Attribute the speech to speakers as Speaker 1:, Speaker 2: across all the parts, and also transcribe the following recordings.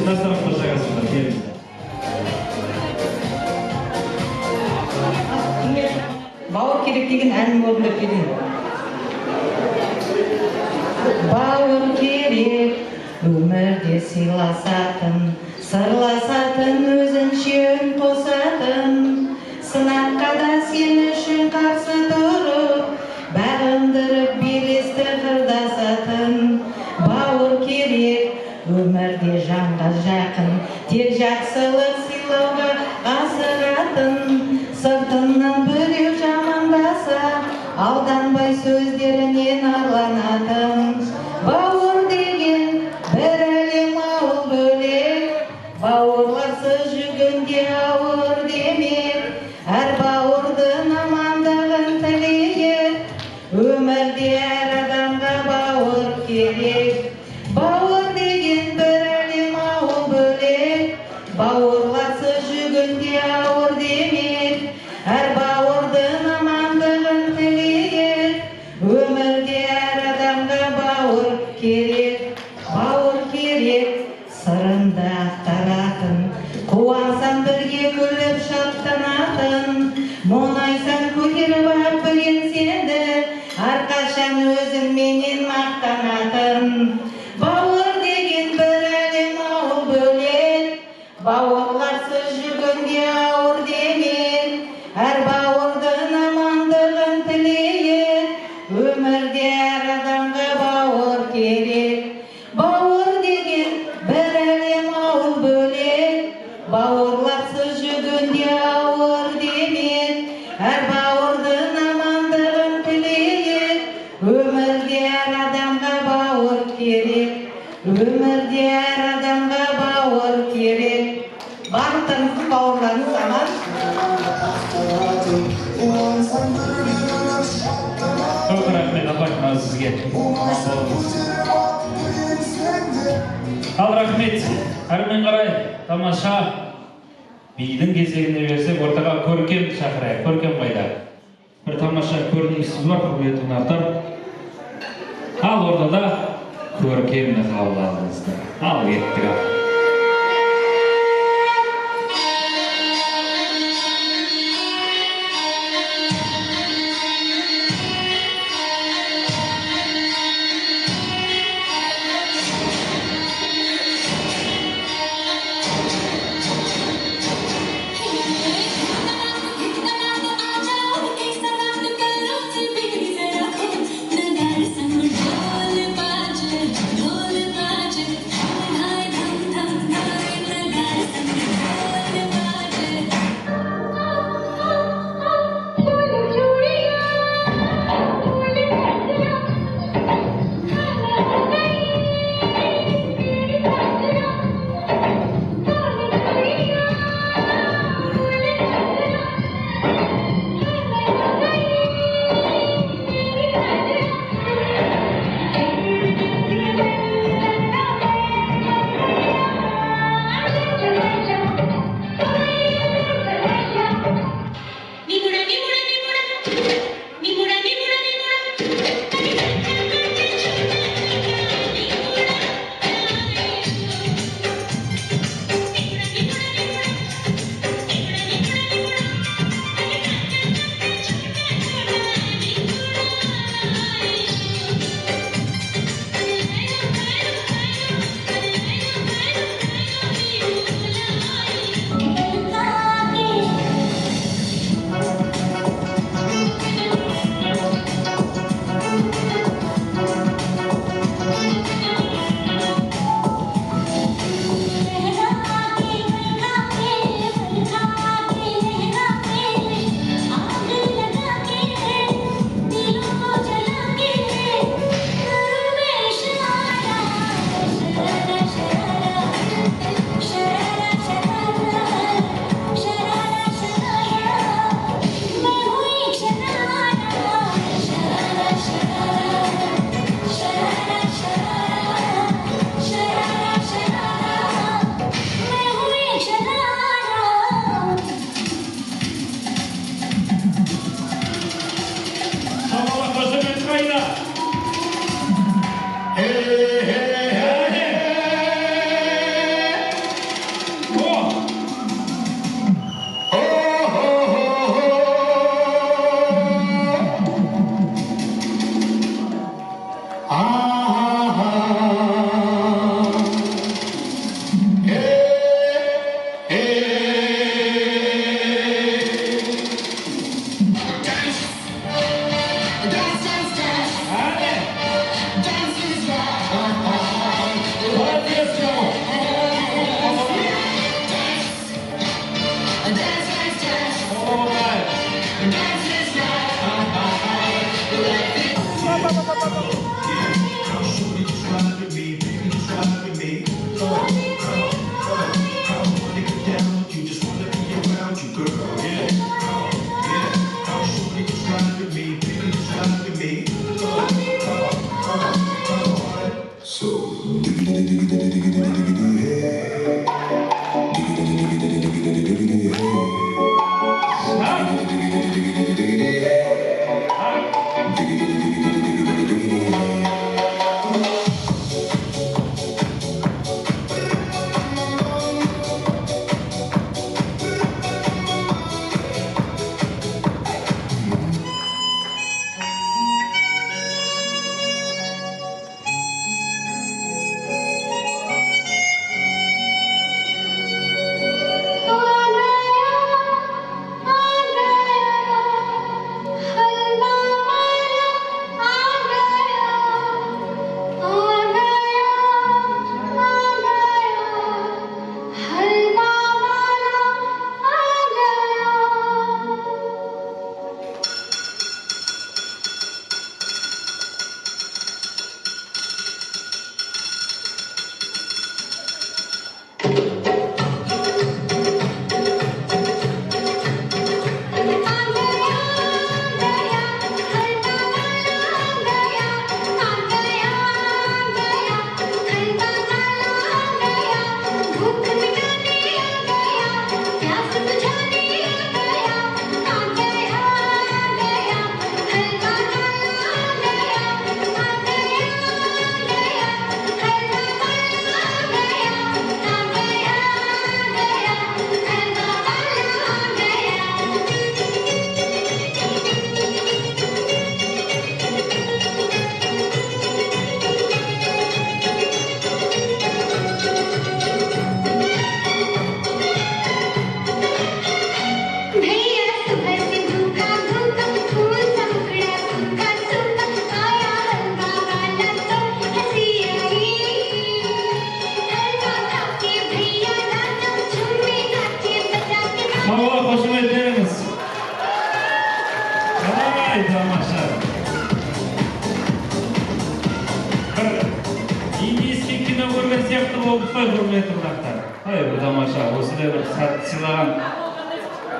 Speaker 1: Dastırım Kırşakası'nda gelin.
Speaker 2: Bauır керек деген әнім орындап берейін. Бауыр керек өмірде сыйласатын, сырласатын, өзінше үн қосатын, сынаққа да сен үшін қарсы тұрып, бағындырып белесті қырдасатын. Бауыр керек өмірде жанға жақын, тек жақсылық сыйлауға асығатын, сыртынан біреу жамандаса, алданбай сөздерінен арланатын. Бауыр деген бір әлем ауыл бөлек, бауырларсыз жүргенде ауыр демек. Әр бауырдың амандығын тілейік, өмірде әр адамға бауыр керек. Бауыр деген бір әлем ауыл бөлек, бауырларсыз жүргенде ауыр демек. Әр бауырдың амандығын тілейік, өмірде әр адамға бауыр керек. Бауыр керек сырымды ақтаратын, қуансаң бірге күліп шаттанатын, мұңайсаң көтеріп ап бірен сенді, әрқашан өзіңменен мақтанатын. Бауыр деген бір әлем ауыл бөлек, бауырларсыз жүргенде ауыр демек. Әр бауырдың амандығын тілейік, өмірде әр адамға бауыр керек. Бауыр деген бір әлем ауыл бөлек, бауырларсыз жүргенде ауыр демек. Әр бауырдың амандығын тілейік, өмірде әр адамға бауыр керек. Өмірде әр адамға бауыр керек. Барлықтарыңыздың бауырларыңыз аман.
Speaker 1: Çok rahmet apaytmaz sizge. Al rahmet. Әрмен қарай тамаша бидің кезегіне берсек, ортаға көркем шақырайық. Көркем қайда? Бір тамаша көрінісіміз бар, құрметті қонақтар. Ал ортада көркемді қабыл алыңыздар. Ал кеттік ал.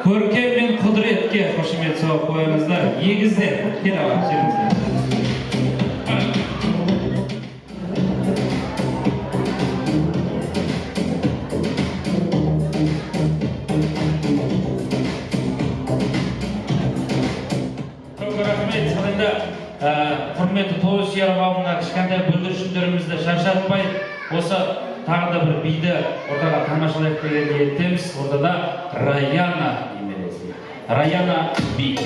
Speaker 1: Көркем мен құдіретке қошемет соғып қойыңыздар. Егіздер, кел ағам, жеріңіздер. Көп рахмет. Сонда құрметті тоғыз ярабауына кішкентай бүлдіршіндерімізді шаршатпай, осы тағы да бір биді ортаға тамашалайық деген ниеттеміз. Ортада Раяна немересі. Раяна би.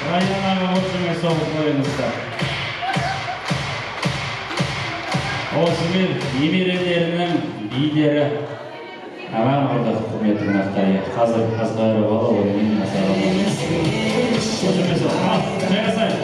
Speaker 1: Раянаға қошемет соғып қойыңыздар. Осымен немерелерінің лидері Ағам орда құрметті қонақтар, қазір қазбайыр бала ойынын насарамыз. Жайғасайық.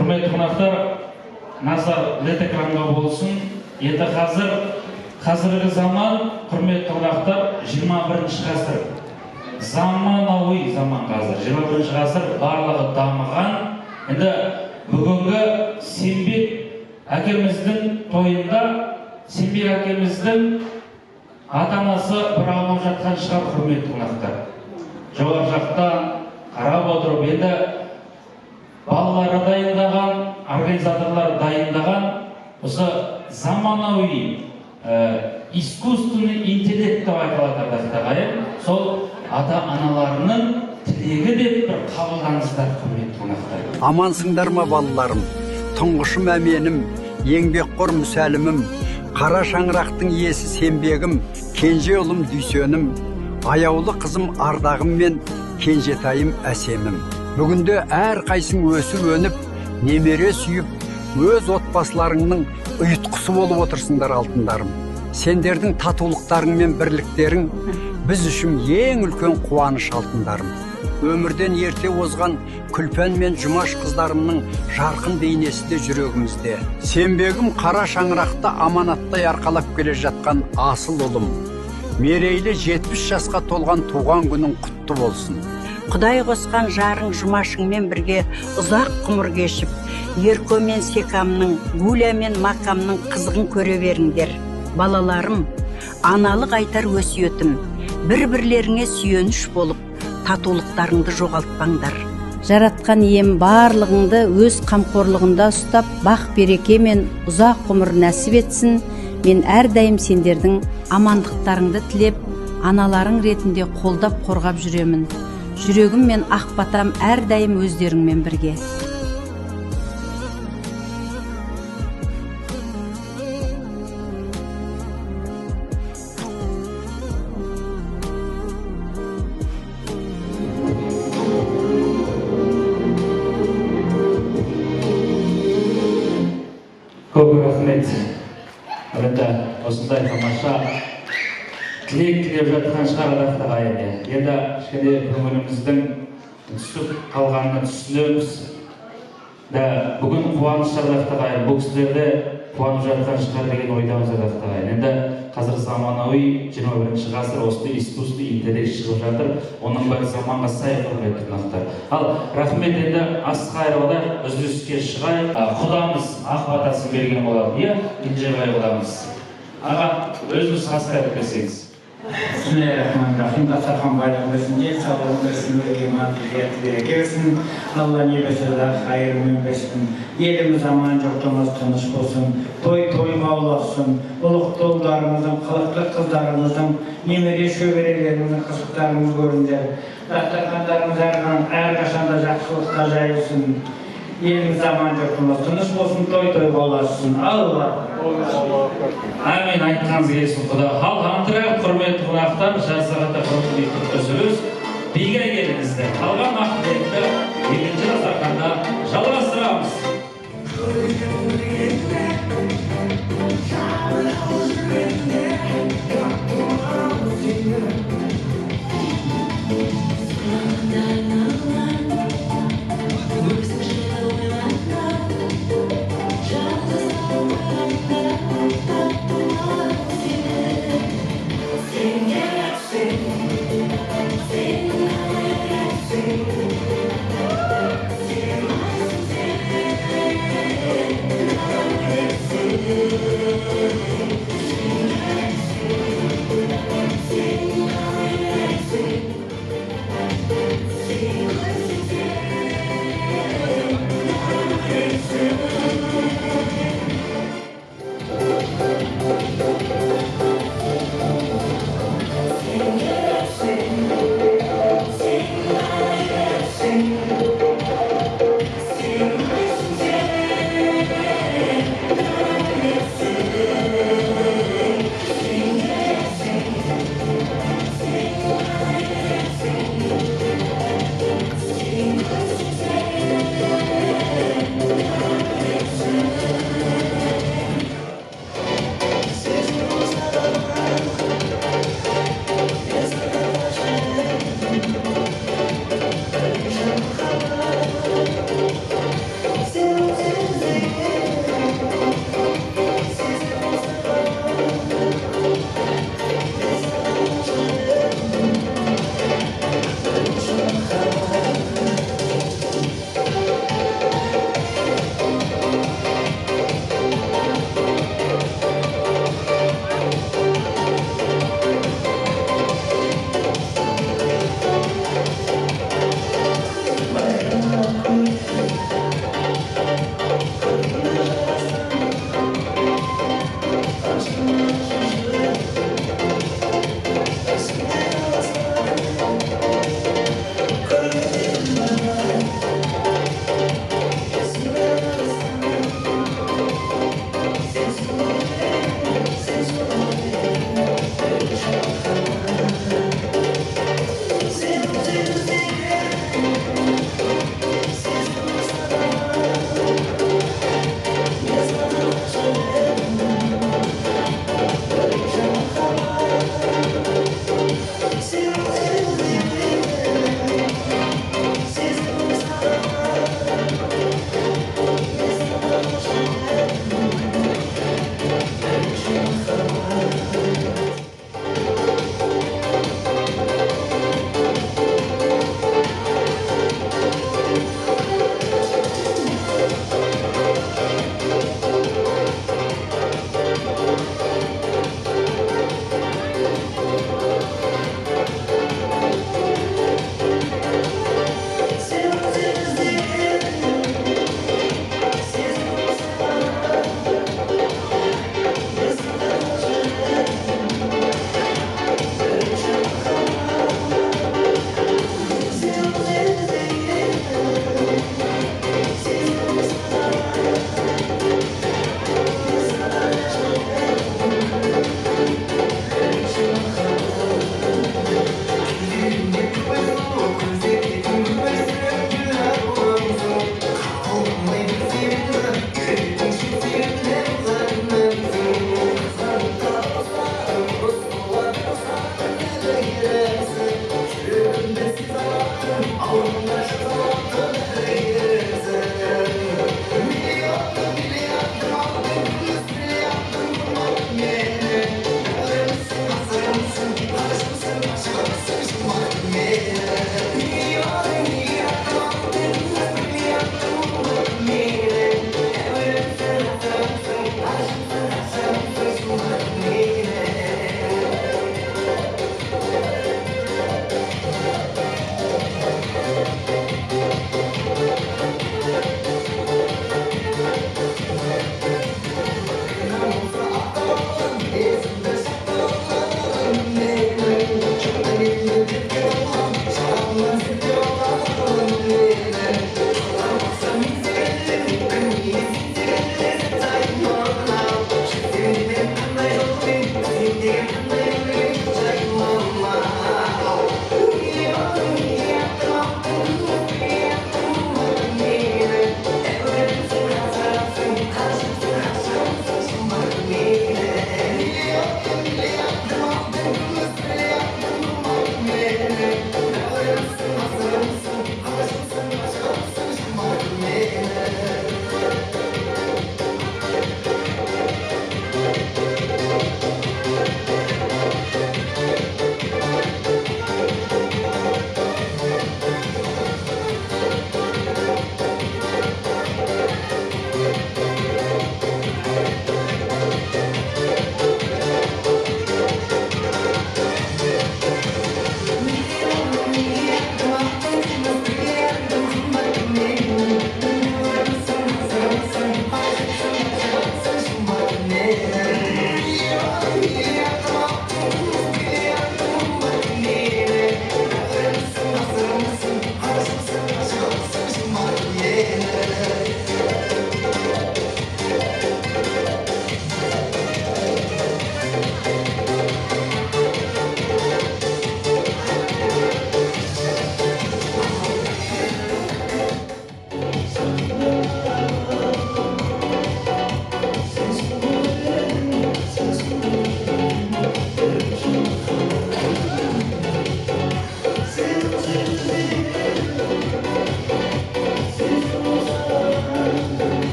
Speaker 1: Құрметті қонақтар, назар лед экранға болсын. Енді қазіргі заман, құрметті қонақтар, 21-ші ғасыр. Заманауи заман қазір. 21-ші ғасыр барлығы дамыған. Енді бүгінгі Сембек әкеміздің тойында, Сембек әкеміздің ата-анасы бір аулап жатқан шығар, құрметті қонақтар. Жауап жақтан қарап отырып, енді балалары дайындаған, организаторлар дайындаған осы заманауи искусственный интеллект деп айтылады. Сол ата-аналарының тілегі деп бір қабылдаңыздар, құрметті қонақтар.
Speaker 3: Амансыңдар ма балаларым, тұңғышым әменім, еңбекқор мүсәлімім, қара шаңырақтың иесі Сембегім, кенже ұлым Дүйсенім, аяулы қызым Ардағым мен кенжетайым Әсемім. Бүгінде әр қайсың өсіп өніп, немере сүйіп, өз отбасыларыңның ұйытқысы болып отырсыңдар алтындарым. Сендердің татулықтарың мен бірліктерің біз үшін ең үлкен қуаныш алтындарым. Өмірден ерте озған Күлпен мен Жұмаш қыздарымның жарқын бейнесі де жүрегімізде. Сембегім қара шаңырақта аманаттай арқалап келе жатқан асыл ұлым. Мерейлі 70 жасқа толған туған күнің құтты болсын.
Speaker 4: Құдай қосқан жарың Жұмашыңмен бірге ұзақ ғұмыр кешіп, Ерко мен Секамның, Гуля мен Макамның қызығын көре беріңдер. Балаларым, аналық айтар өсиетім, бір-бірлеріңе сүйеніш болып, татулықтарыңды жоғалтпаңдар. Жаратқан ием барлығыңды өз қамқорлығында ұстап, бақ береке мен ұзақ ғұмыр нәсіп етсін. Мен әрдайым сендердің амандықтарыңды тілеп, аналарың ретінде қолдап қорғап жүремін. Жүрегім мен ақ батам әрдайым өздеріңмен бірге.
Speaker 1: Көп рахмет. Енді осындай тамаша тілек тілеп жатқан шығар ағайын. Енді кішкене көңіліміздің түсіп қалғанына түсінеміз. Бүгін қуаныш ағайын, бұл кісілерді қуанып жатқан шығар деген ойдамыз ағайын. Енді қазір заманауи 21-ші ғасыр осы искусственный интеллект шығып жатыр. Оның бәрі заманға сай, құрметті қонақтар. Ал рахмет, енді ас қайыруда үзіліске шығайық. Құдамыз ақ батасын берген болады, Кенжебай құдамыз. Аға, өзіңіз ас қайырып берсеңіз.
Speaker 5: Bismillahirrahmanirrahim. Дастархан байлық болсын, денсаулық болсын, береке берсін. Алла не берсе де хайырымен берсін. Еліміз аман, жұртымыз тыныш болсын. Той мауласын. Ұлықты ұлдарымыздың, қылықты қыздарымыздың, немере шөберелеріміздің қызықтарымыз көріңдер. Дастархандарымыз әрқашанда жақсылыққа жайылсын. Еліміз аман, жұртымыз тыныш болсын, той мауласын. Алла.
Speaker 1: Әмин, айтқаныз келсін құда. Ал антырақ құрметті қонақтар, жазығында құрметті үзіліс биге келіңіздер. Қалған ақпаратты екінші дастарханда жалғастырамыз.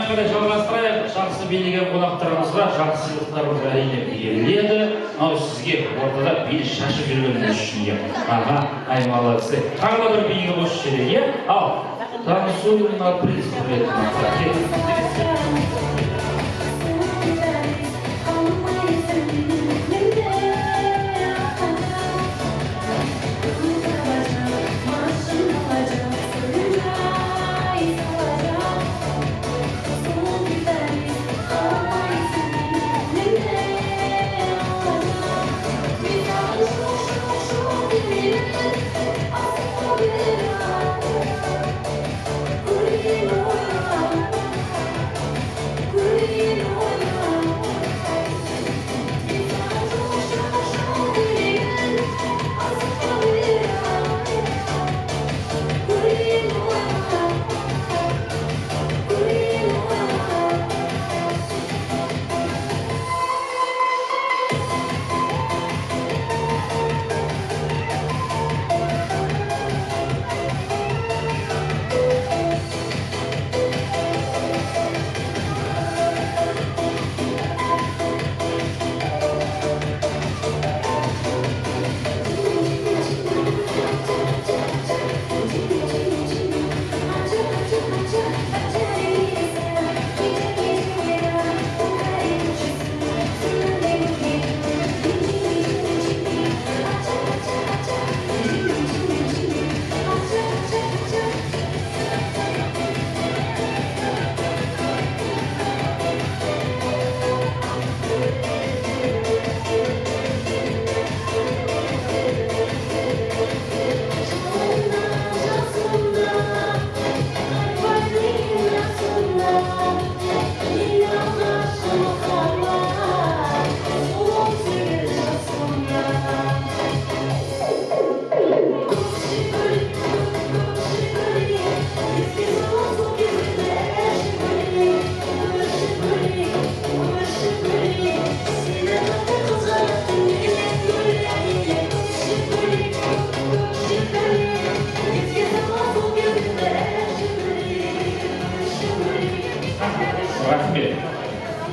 Speaker 1: қарай жалғастырайық. Жақсы билеген қонақтарымызға жақсы сыйлықтарымыз әрине беріледі. Ал сізге ортада бел шашып жүргеніңіз үшін иә. Аға, ай молодцы. Тағы да бір биге қосып жіберейік, иә? Ал, танысуына приз беретін мақсат.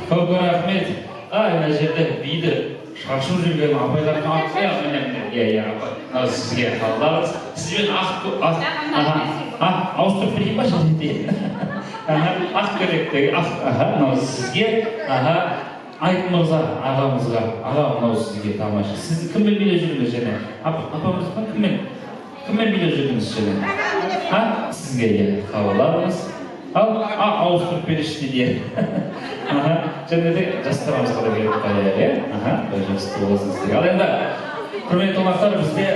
Speaker 1: Көп рахмет. Ана жерде биді шашып жүрген апайлардың аты иә, апай. Сізге қалдарыз. Сізбен ауыстырып берейін ба жерде? Ақ керектегі, мынау сізге, Айт мырза ағамызға, мынау сізге тамаша. Сіз кіммен билеп жүрдіңіз және? Апамыз ба? Кіммен билеп жүрдіңіз және? Сізге иә, қалдарыңыз. Ал, ауыстырып берішті де. Және де жастарымызға да беріп қайыр, иә? Жақсы болсын сіздер. Ал енді, құрметті қонақтар, бізде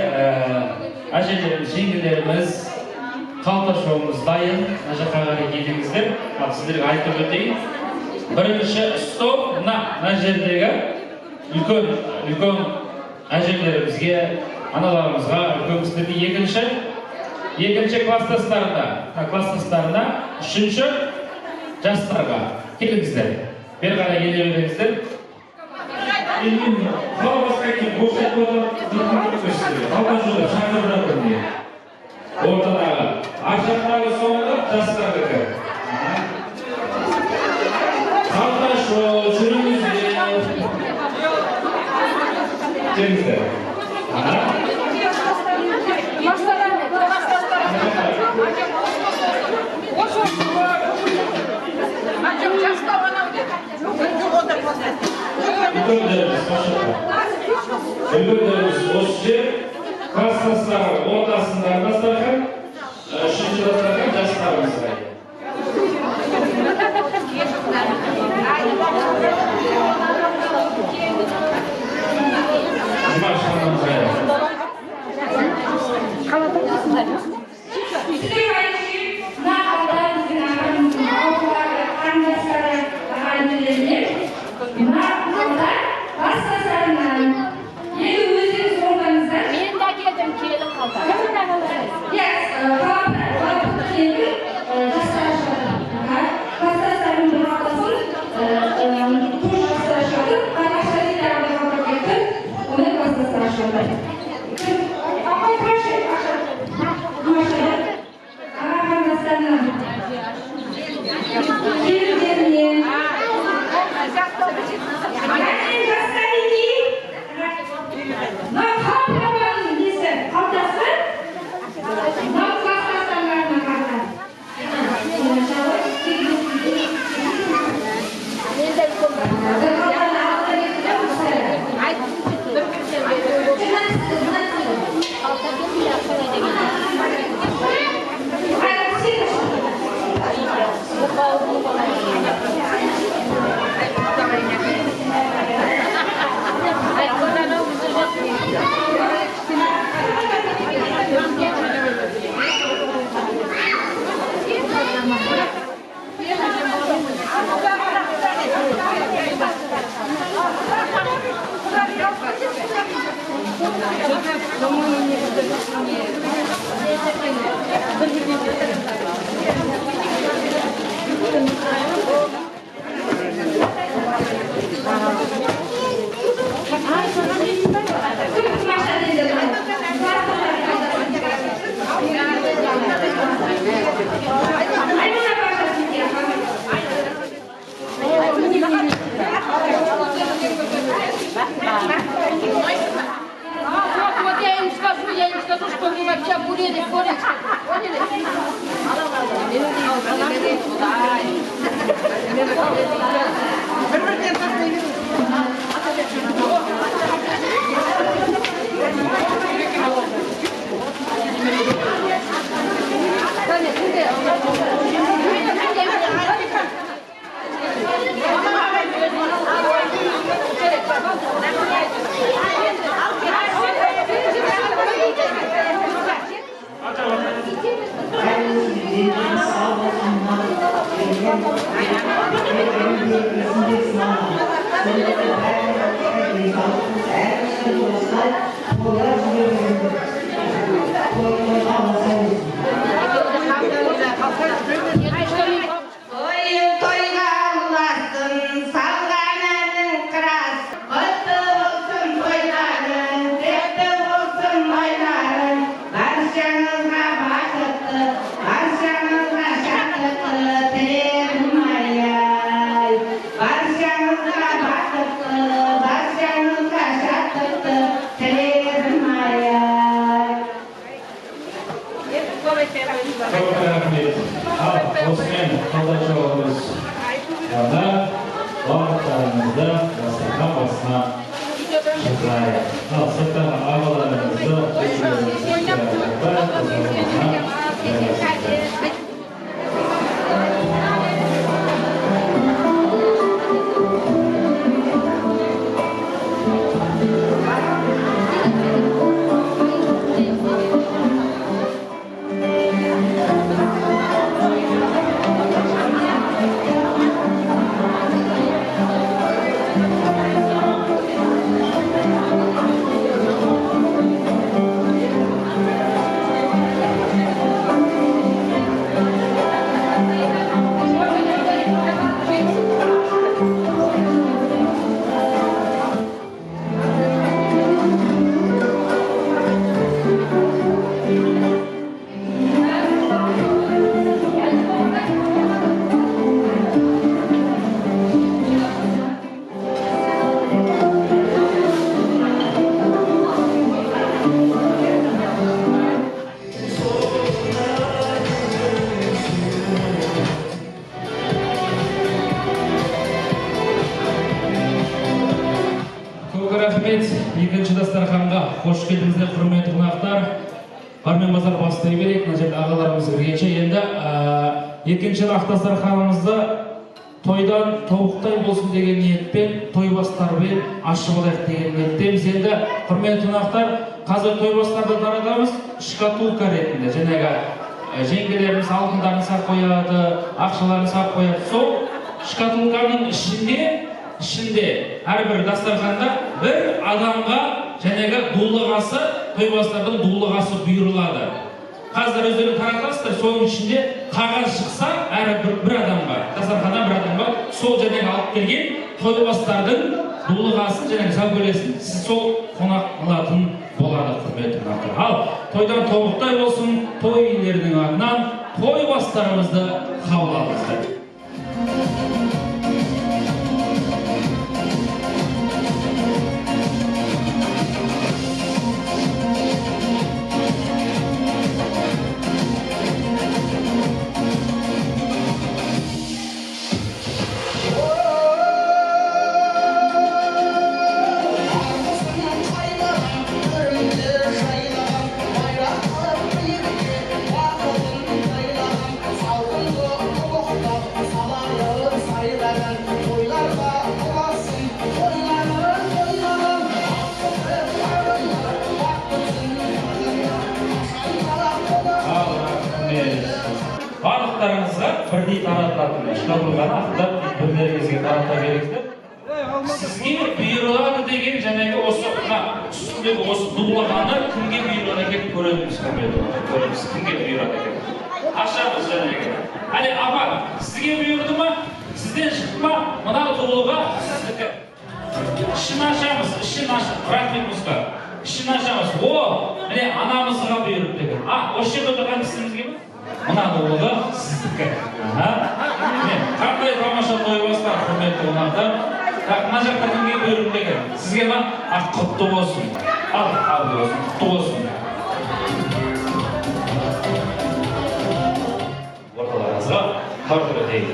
Speaker 1: әжелеріміз, жеңгелеріміз, қалташуымыз дайын. Мына жаққа қарай келіңіздер. Ал сіздерге айтып өтейін. Бірінші стоп, мына жердегі үлкен әжелерімізге, аналарымызға, үлкен кісілерге екінші класстастарына, үшінші жастарға келіңіздер. Бер қарай келе беріңіздер. Қалбасқа кейін боқшат болып қалған жолда шақырып жатыр. Ортадағы аршақтағы соңында жастарға Қалташу, жүріңіздер. Келіңіздер. Үлгірдеріміз осы жер, класстастары ортасындағы дастархан, үшінші дастархан жастарымызға. Жұмаш ханымызға.
Speaker 6: Мен де келдім, келіп қалды.
Speaker 2: Oyun toyga ulaşsın, salgan elin kıras. Kutlu olsun toyların, tepki olsun oyların. Barşanızga bakıtlı, barşanızga şakıtlı, dilerim ayay. Barşanızga bakıtlı, barşanızga şakıtlı, dilerim ayay.
Speaker 1: Çok rahmet. Osman, kaldaşlarımız yana vakıtlarımızda dasturxon basma şıkraya. Sırttan ağalarımızda Рахмет, екінші дастарханға қош келдіңіздер, құрметті қонақтар. Бармен базар бастай берейік, мына жерде ағаларымыз кіргенше. Енді екінші ақ дастарханымызды тойдан тобықтай болсын деген ниетпен, тойбастармен ашып алайық деген ниеттеміз. Енді құрметті қонақтар, қазір тойбастарды таратамыз шкатулка ретінде. Жаңағы жеңгелеріміз алтындарын сақ қояды, ақшаларын сақ қояды. Сол шкатулканың ішінде әрбір дастарханда бір адамға жәнегі дулығасы, тойбастардың дулығасы бұйырылады. Қазір өздерін таратасыздар, соның ішінде қағаз шықса, бір адамға, дастарханнан бір адамға сол жәнегі алып келген тойбастардың дулығасын, жәнегі сәукелесін сіз сол қонақ қылатын болады, құрметті қонақтар. Ал тойдан тобықтай болсын, той иелерінің атынан тойбастарымызды қабыл алыңыздар. Барлықтарыңызға бірдей таратылатын шкатулканы ақылдап бірлеріңізге тарата беріңіздер. Сізге бұйырылады деген жәнегі осы үстіндегі осы дулығаны кімге бұйырады екен көреміз, кімге бұйырады екен. Ашамыз жәнегі. Әлі апа, сізге бұйырды ма? Сізден шықты ма? Мына дулыға сіздікі. Ішін ашамыз, рахмет мұсқа. Ішін ашамыз. Міне анамызға бұйырып деген. Осы жерде отырған кісімізге ме? Мына дулыға сіздікі. Қандай тамаша тойбастар, құрметті қонақтар. Мына жақта кімге бұйырып деген? Сізге ма? Құтты болсын. Құтты болсын. Орталарыңызға тартып өтейік.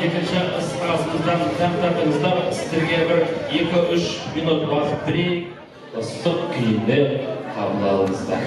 Speaker 1: Екінші ыстық асымыздан дәм тартыңыздар. сіздерге бір 2-3 минут уақыт берейік, ыстық күйінде қабыл алыңыздар.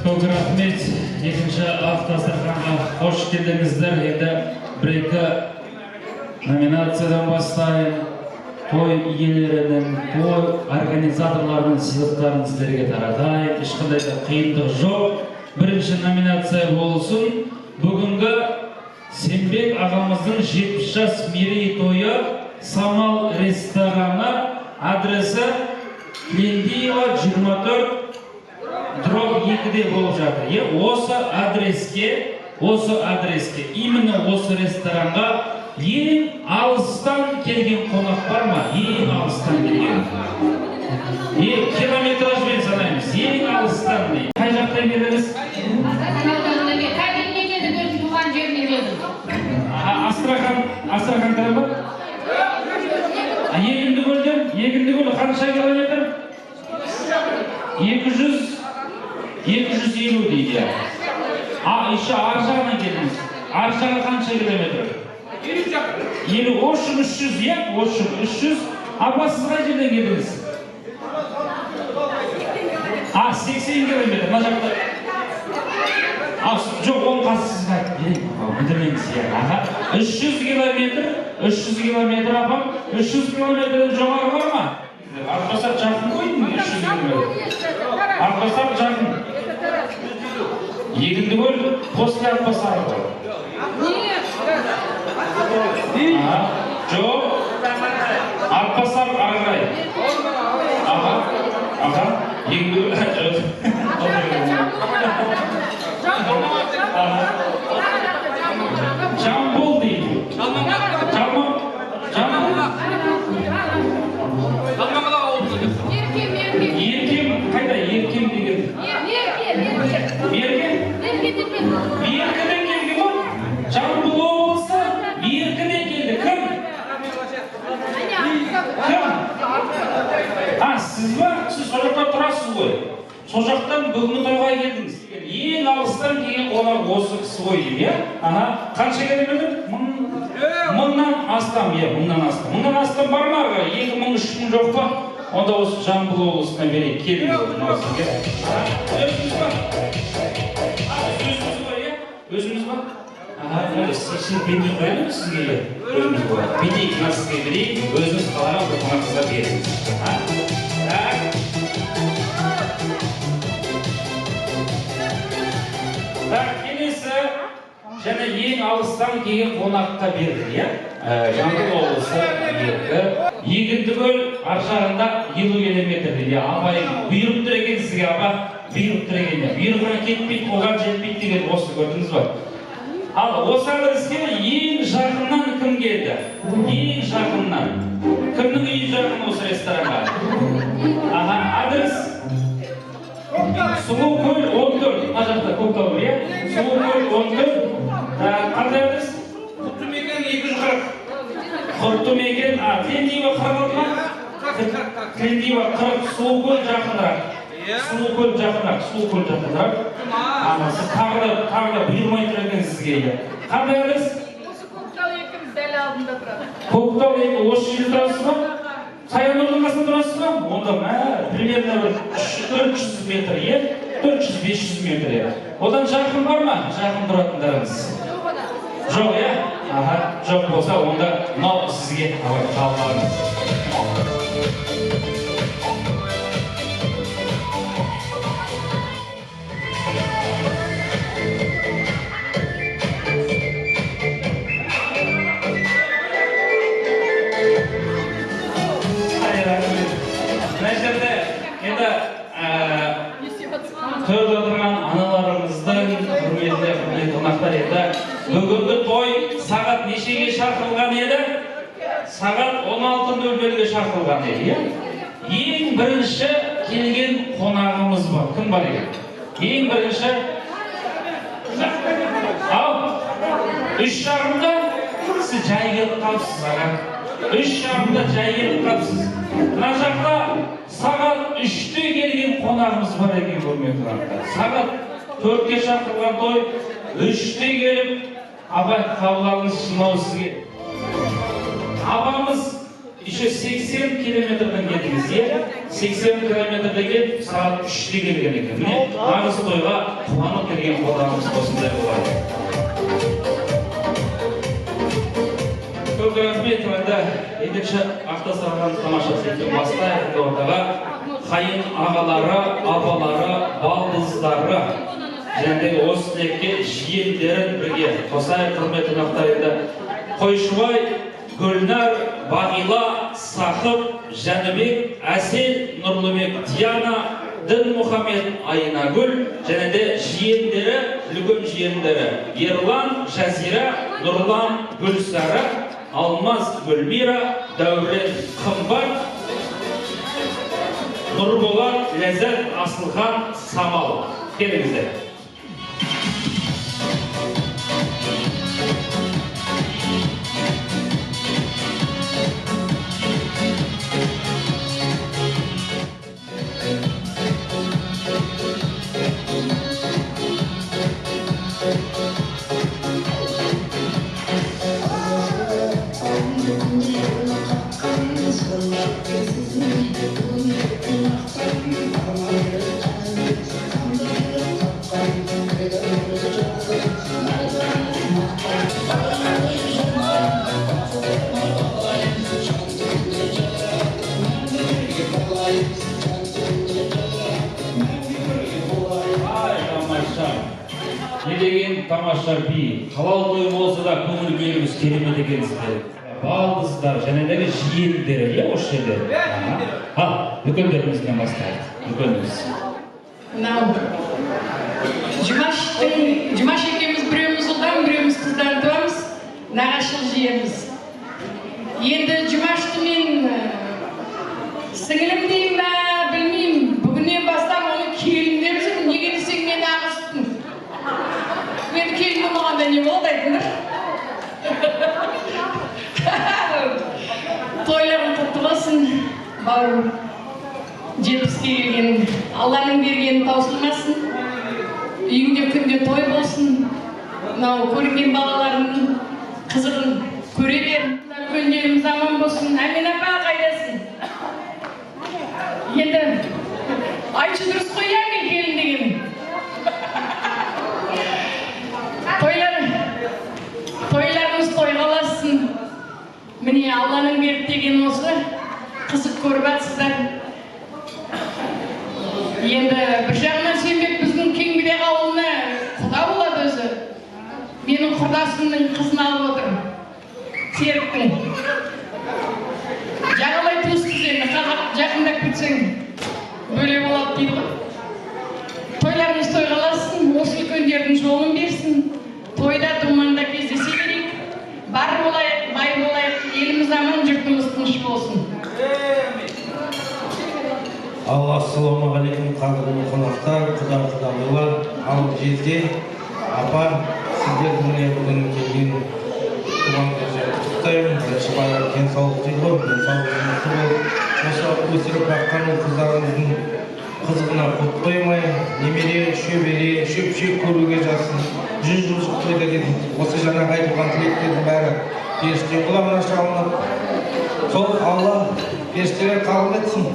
Speaker 1: Көп рахмет, екінші автодастарханға қош келдіңіздер. Енді бір-екі номинациядан бастайын. Той иелерінің, той организаторларының сыйлықтарын сіздерге таратайын. Ешқандай да қиындық жоқ. Бірінші номинация болсын. Бүгінгі Сембек ағамыздың 70 жас мерейтойы Самал рестораны, адресі Клендиева 24/2-де болып жатыр. Осы адреске, именно осы ресторанға ең алыстан келген қонақ бар ма? Ең алыстан келген. Километражбен санаймыз. Ең алыстан дейін. Қай жақтан келдіңіз? Астрахан ба? Егіндікөл қанша километр? 250 дейді. Еще ар жағынан келдіңіз. Ар жағы қанша километр? 50, 300, иә? 300. Апа, сіз қай жерден келдіңіз? 80 километр. Мына жақта. Жоқ, оны қазір сізге айтып білдірмеңіз. 300 километр апам. 300 километрден жоғары бар ма? Арқасар жақын қойдың 300 километр. Арқасар жақын. Егіндікөл после Арқасар ғой. Жоқ. Арқасар ары қарай. Егіндікөл. Жамбыл дейді. Еркем қайда? Еркем деген. Меркеден келген ғой. Жамбыл облысы Меркеден келді. Кім? Сіз ба? Сіз сол жақта тұрасыз ғой. Сол жақтан бүгінгі тойға келдіңіз. Ең алыстан келген қонақ осы кісі ғой деймін, иә? Қанша келемеді? 1000-нан астам, иә, 1000-нан астам. 1000-нан астам бар ма? 2000-3000 жоқ па? Онда осы Жамбыл облысынан берейік. Келіңіз. Өзіміз ба? Өзіміз ба, иә? Өзіміз ба? Сіз бенде қойылың сізге? Өзіміз ба? Бенде сізге берейік, өзіміз қалаған бір қонақсызға беріңіз. Келесі, және ең алыстан келген қонаққа берді, иә? Жамбыл облысы Егіндікөл аршағында 50 километрде. Абай бұйырып тұр екен сізге, аба бұйырып тұр екен. Бұйырғына кетпейді, оған жетпейді деген осы көрдіңіз ба? Ал осы адреске ең жақыннан кім келді? Ең жақыннан. Кімнің үйі жақын осы ресторанға? Адрес Сұлукөл 14. Мына жақта Көктал, иә? Сұлукөл 14. Қандай адрес? Құттымекен 240. Құттымекен, Тілендиева 46 ма? Тілендиева 40, Сұлукөл жақынырақ. Сұлукөл жақынырақ. Сіз тағы да бұйырмай тұр екен сізге. Қандай адрес?
Speaker 6: Осы Көктал 2 дәл алдында тұрады.
Speaker 1: Көктал 2 осы жерде тұрасыз ба? Саянұрдың қасында тұрасыз ба? Онда примерно 400 метр, 400-500 метр. Одан жақын бар ма? Жақын тұратындарыңыз? Жоқ, иә? Жоқ болса, онда мынау сізге қалғаныңыз. Төрт отырған аналарымыздың құрметті қонақтар еді. Бүгінгі той сағат нешеге шақырылған еді? Сағат 16:00-ге шақырылған еді. Ең бірінші келген қонағымыз бар. Кім бар екен? Ең бірінші 3:30-да сіз жай келіп қалыпсыз. 3:30-да жай келіп қалыпсыз. Мына жақта сағат 3-те келген қонағымыз бар екен, көрмек қонақтар. Сағат 4-ке шақырылған той, 3-те келіп, абай қабыл алыңыз, мынау сізге. Абамыз еще 80 километрден келдіңіз, 80 километрден келіп, сағат 3-те келген екен. Міне, нағыз тойға қуанып келген қонағымыз осындай болады. Көп рахмет, онда екінші ақтасарған тамаша сейтін бастайық ортаға. Қайын ағалары, апалары, балдыздары және осы тілекке жиендерін бірге қосайық. Құрметті қонақтар, Қойшыбай, Гүлнар, Бағила, Сақып, Жәнібек, Әсел, Нұрлыбек, Диана, Дінмұхамед, Айнагүл және де жиендері, үлкен жиендері Ерлан, Жазира, Нұрлан, Гүлсары, Алмаз, Гүлмира, Дәурен, Қымбат, Нұрболат, Ләззат, Асылхан, Самал. Келіңіздер. Тамаша би, халал той болса да көңіл күйіміз керемет екенсіздер. Балдыздар, және де жиендері, осы жерде. Үлкендерімізден бастайық. Үлкендеріміз.
Speaker 6: Мынау Жұмаш екеуміз біреуміз ұлдан, біреуміз қыздан туамыз, нағашыл жиеміз. Енді Жұмашты мен сіңілім деймін бе, білмеймін. Бүгіннен бастап оны келін деп жүрмін. Неге десең мен ағыстым. Мен келінім оғанда не болды айтыңдар? Тойларың құтты болсын, бауырым. 70-ке келген, Алланың бергені таусылмасын. Үйіңде күнде той болсын. Мынау көрінген балаларының қызығын көре бер. Үлкендеріміз аман болсын. Әмен апа қайдасың? Енді айтшы дұрыс қоя мен келін деген. Тойларымыз тойғаласын. Міне Алланың беріп деген осы қызық көріп атсыздар. Енді бір жағынан сенбек біздің Кеңберек ауылына құда болады өзі. Менің құрдасымның қызын алып отырмын. серіктің жағалай туыспыз енді қазақ жақындап кетсең бөле болады дейді ғой. Тойларыңыз тойға қаласын, осы үлкендердің жолын берсін, тойда думанда кездесе берейік, бар болайық, бай болайық, еліміз аман, жұртымыз тыныш болсын.
Speaker 7: Ассалаумағалейкум қадірлі қонақтар, құда-құдағилар, ал жезде, апа, сіздердің міне бүгін келген туған күндеріңізді құттықтаймын. Бірінші байлар денсаулық тілеймін, денсаулығыңыз мықты болып, осы өсіріп баққан қыздарыңыздың қызығына құт қоймай, немере, шөбере, шөпшек көруге жазсын, 100 жылдық тойда деген осы жаңа айтылған тілектердің бәрі періште құлағына шалынып, сол Алла періштелер қабыл етсін.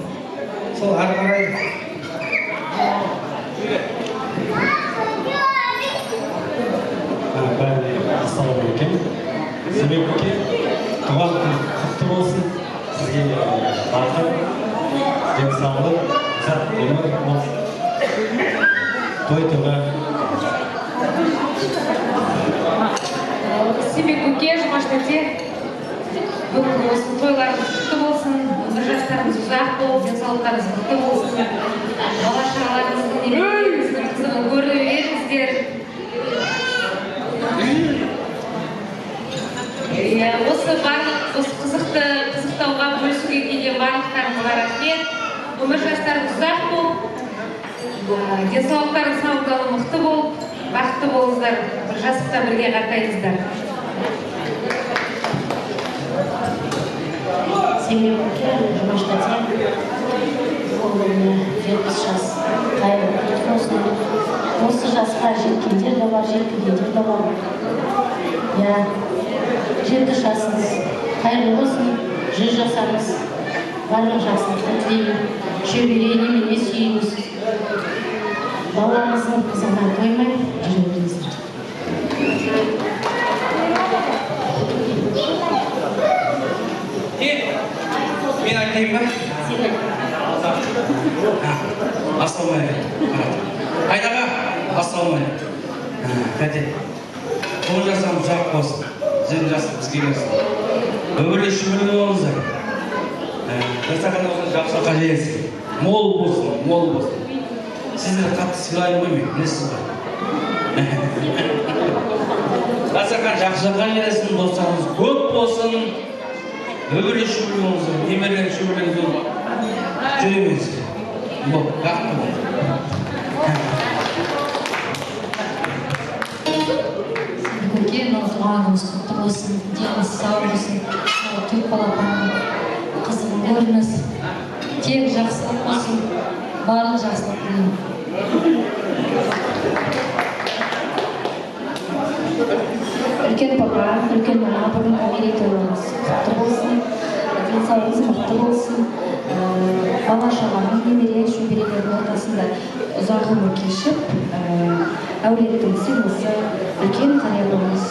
Speaker 7: Сол ары қарай
Speaker 8: бәріне ассалаумағалейкум. Себеп көке, туған күн құтты болсын. Сізге бақыт, денсаулық, ұзақ өмір болсын. Той-тойға.
Speaker 9: Себеп көке, жұмаш тәте, бүгін осы тойларыңыз құтты болсын, өмір жастарыңыз ұзақ болып, денсаулықтарыңыз мықты болсын, бала-шағаларыңыздың немерелеріңіздің қызығын көре беріңіздер. Осы барлық, осы қызықтауға бөлісуге келген барлықтарыңызға рахмет. Өмір жастарыңыз ұзақ болып, денсаулықтарыңыз сау мықты болып, бақытты болыңыздар, бір жастықта бірге қартайыңыздар.
Speaker 10: Себеп көке, жұмаш тәте, болуына 70 жас қайырлы құтты болсын. Осы жасқа жеткендер де бар, жеткізгендер де бар. 70 жасыңыз қайырлы болсын, 100 жасаңыз барлық жақсылықты тілеймін. Шөбере, немене сүйіңіз. Балаларыңыздың қызығынан тоймай жүре беріңіздер.
Speaker 7: Мен айтайын ба? Ассалаумағалейкум. Қайдаға? Ассалаумағалейкум. Тәте, 10 жасам ұзақ болсын, 20 жасым бізге келсін. Өмірлі шүмірлі болыңыздар. Бір саған осыны жақсылыққа жеңесің. Мол болсын, мол болсын. Сіздер қатты сыйлайын ғой мен, білесіз ба? Бір саған жақсылыққа жеңесің, достарыңыз көп болсын. Өмірлі шүмірлі болыңыздар, немерелер шүмірлі жүреміз. Бұл, бақытты болыңыздар.
Speaker 10: Көке, туғаныңыз құтты болсын, деніңіз сау болсын, төрт балапанның қызығын көріңіз, тек жақсылық болсын, барлық жақсылық тілеймін. Үлкен папа, үлкен мама, бүгінгі мерейтойыңыз құтты болсын, денсаулығыңыз мықты болсын, бала-шағаның немере, шөберелердің ортасында ұзақ өмір кешіп, әулеттің сыйлысы, үлкен қария болыңыз.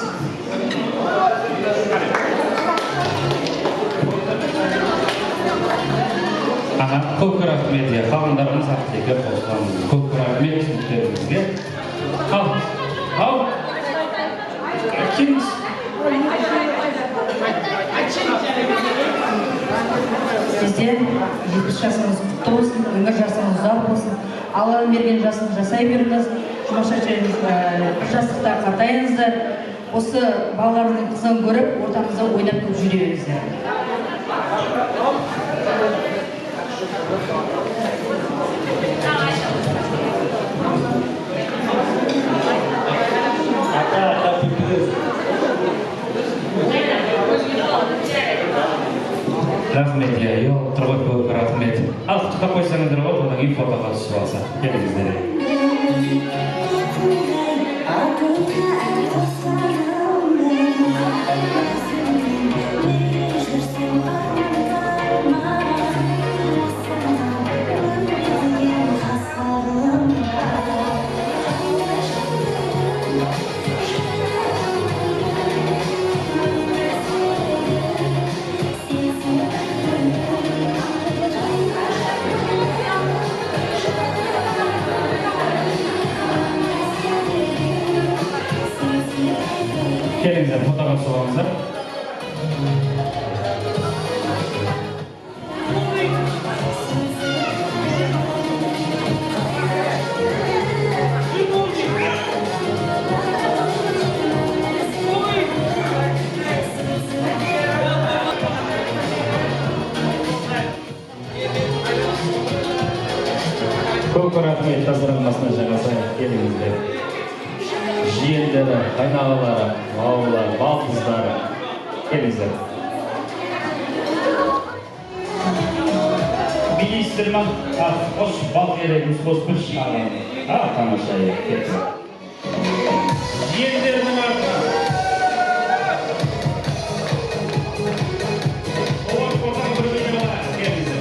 Speaker 1: Көп рахмет, қалғандарымыз ақтеке қосыламыз. Көп рахмет түсініктеріңізге. Ал, кіміз?
Speaker 9: Сіздер 70 жасыңыз құтты болсын, өмір жасыңыз ұзақ болсын, Алланың берген жасыңыз жасай беріңіз, жұмаш әжеңіз бір жастықта қартайыңыздар, осы балаларының қызығын көріп, ортамызда ойнап көп жүре беріңіздер.
Speaker 1: Рахмет, тұрғой көп рахмет. Ал құттықтап қойсаңыздар ғой, одан кейін фотоға түсіп алса. Келіңіздер. Келіңіздер, фотоға түсіп алыңыздар. көп рахмет тасырылмасына жағасай келіңіздер. Жиендері, қайнағалары, бауырлары, балқыздары келіңіздер. Министрмен қош бал керегіміз қос бір шағын. Тамаша кетті. Жиендерінің артынан. Олар қотан бір бейді бала келіңіздер.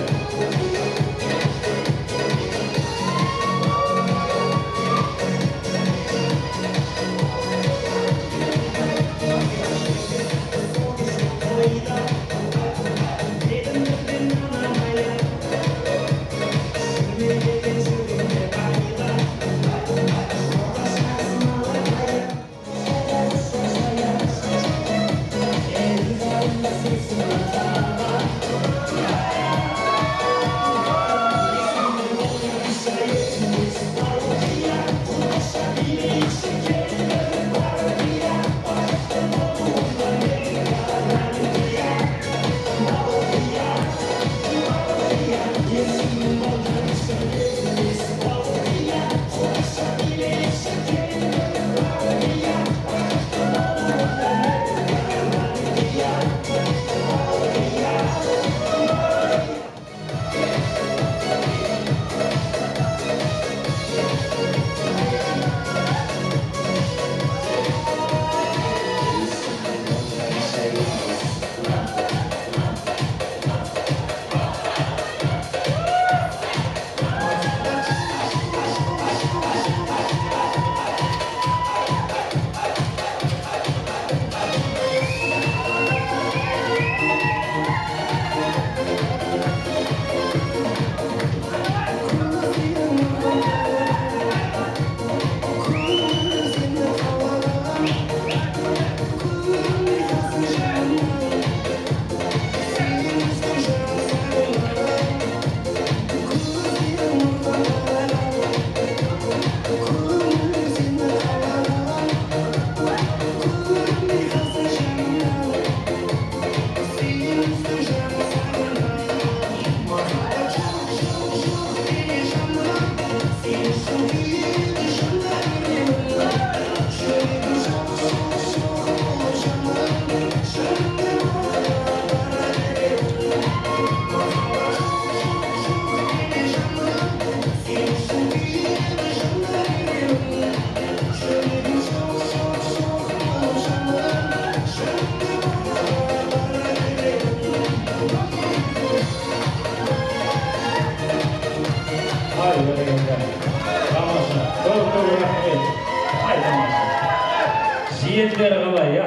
Speaker 1: Жиендері қалай, я?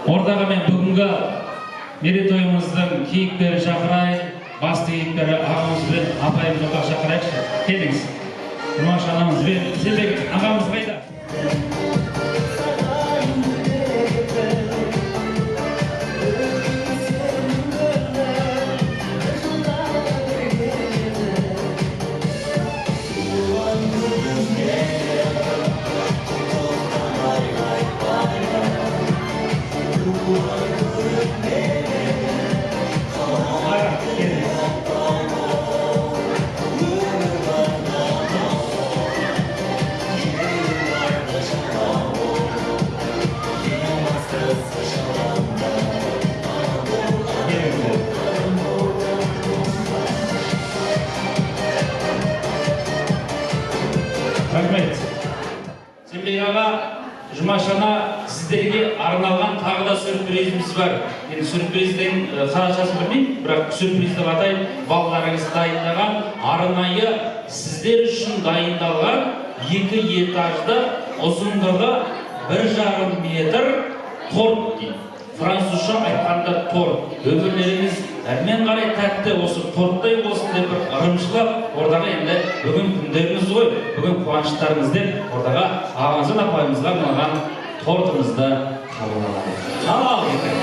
Speaker 1: Ордаға мен бүгінгі мерейтойымыздың кейіпкері шақырайын, басты кейіпкері ағамыз бен апайымызды шақырайықшы. Келіңіз. Жұмаш анамыз бен Сембек ағамыз қайда? Рахмет. Сембек аға, Жұмаш ана, сіздерге арналған тағы да сюрпризіміз бар. Енді сюрпризден қарашасын білмеймін, бірақ сюрпризді атайын, балаларыңыз дайындаған, арнайы сіздер үшін дайындалған 2 этажды ұзындығы 1,5 метр торт дейді. Французша айтқанда торт. Өмірлеріңіз әрмен қарай тәтті осы торттай болсын деп бір ырымшылап, ордаға енді бүгін күндеріңіз ғой, бүгін қуаныштарыңыз деп ордаға ағаңыздан апайымызға арналған тортымызды қабылдады. Ал екен.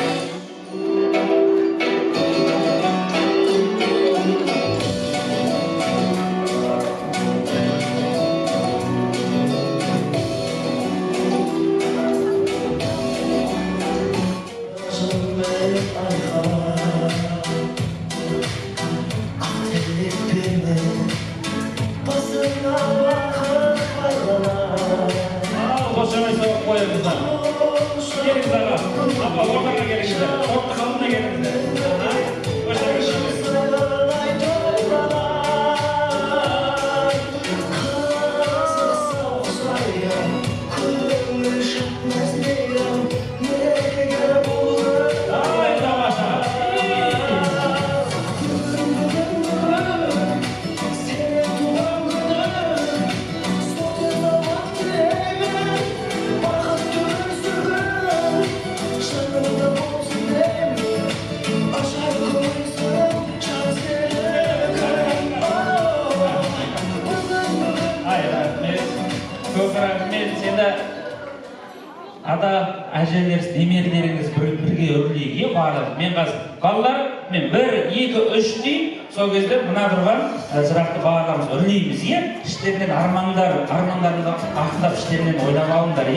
Speaker 1: әжелеріңіз, немерелеріңіз бірге өрлейге барлығы. Мен қазір балалар, мен 1, 2, 3 дейін, сол кезде мына тұрған жырақты бағаламыз үрлейміз, іштерінен армандарында ақындап іштерінен ойлап алыңдар,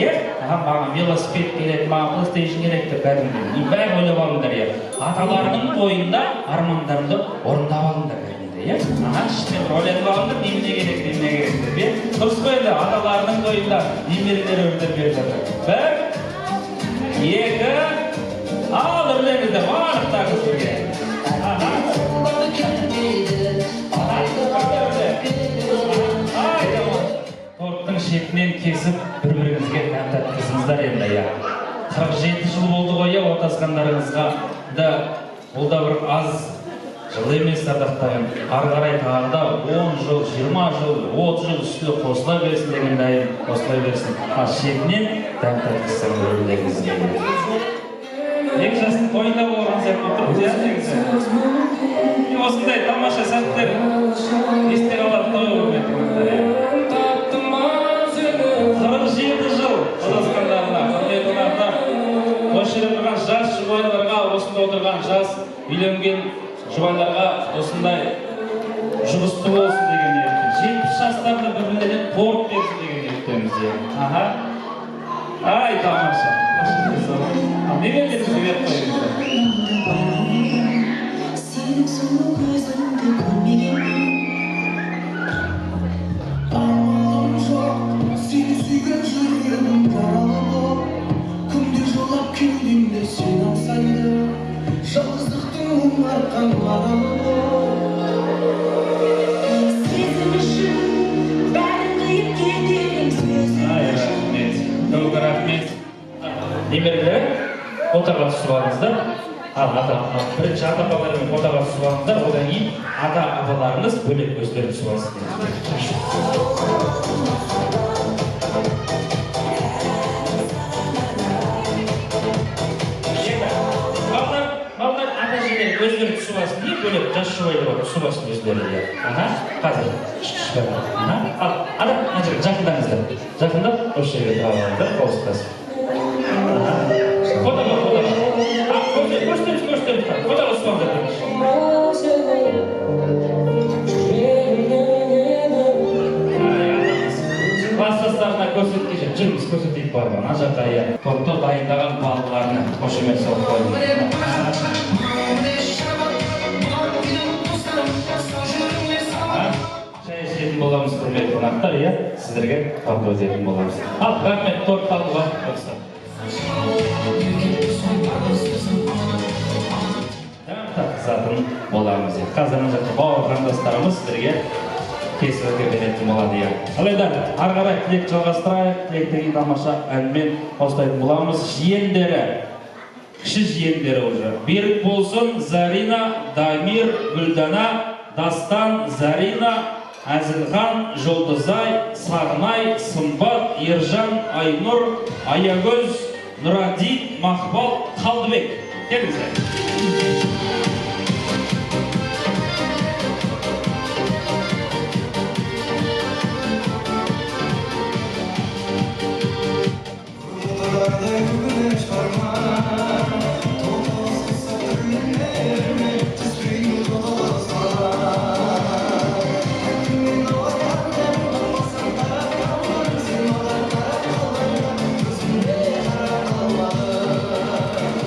Speaker 1: маған велосипед керек, маған PlayStation керек деп кәдімгі бәрін ойлап алыңдар, аталарының тойында армандарыңды орындап алыңдар кәдімгі, ішінен ойланып алыңдар, немене керек деп, дұрыс қой енді аталарының тойында немерелер өрлеп беріп жатыр. 1, 2, ал үрлеңіздер, барлықтарыңыз бірге. Торттың шетінен кесіп бір-біріңізге дәм татқызыңыздар енді. 47 жыл болды ғой, отасқандарыңызға да бұл да бір аз жыл емес ардақтаған. Ары қарай тағы да 10 жыл, 20 жыл, 30 жыл үстіне қосыла берсін деген дайын қосыла берсін. Шетінен дәм татқызсаң өрлеріңізге. Екі жастың тойында болған сияқты отырып, осындай тамаша сәттер есте қалады той құрметіңіздер. 47 жыл отасқандарына, құрметті қонақтар, осы жерде тұрған жас жұбайларға, осында отырған жас үйленген жұбайларға осындай жұғысты болсын деген ниетпен, 70 жастарда бір-бірінен торт берсін деген ниеттеміз. Ай, тамаша. Неге деп жіберіп қойыңыздар?
Speaker 11: Сенің сұлу көзіңді көрмеген арманым жоқ, сені сүйген жүрегім жаралы боп, күнде жылап кеудемде сен аңсайды, жалғыздықтың мұңартқан маралы боп. Сезім үшін бәрін қиып кетемін сөзім.
Speaker 1: Ай, рахмет, көп рахмет. Немерелер, фотоға түсіп алыңыздар. Бірінші ата-апаларымен фотоға түсіп алыңыздар, одан кейін ата-апаларыңыз бөлек өздері түсіп алсын. Балдар ата-әжелер өздері түсіп алсын, не бөлек жас жұбайлар түсіп алсын өздері. Қазір жақындаңыздар. Жақындап, осы жерге тұра алыңыздар, қауыстасын. Фотоға. Көштеміз. Фотоға сұлаңдар. Класстастарына көрсеткенше жүрміз көрсетейік бар ма? Ана жаққа тортты дайындаған балаларына қошемет салып қойдым. Шай ішетін боламыз, құрметті қонақтар, сіздерге торт өтетін боламыз. Ал, рахмет, торт алуға қойсам. Татқызатын боламыз. Қазір жақты бауыр қандастарымыз сіздерге кесілге беретін болады. Алайда, ары қарай тілек жалғастырайық, тілектегі тамаша әнмен қостайтын боламыз. Жиендері, кіші жиендері уже. Берік болсын Зарина, Дамир, Гүлдана, Дастан, Зарина, Әзілхан, Жолдызай, Сағынай, Сымбат, Ержан, Айнұр, Аягөз, Нұради, Мақбал, Қалдыбек. Келіңіздер.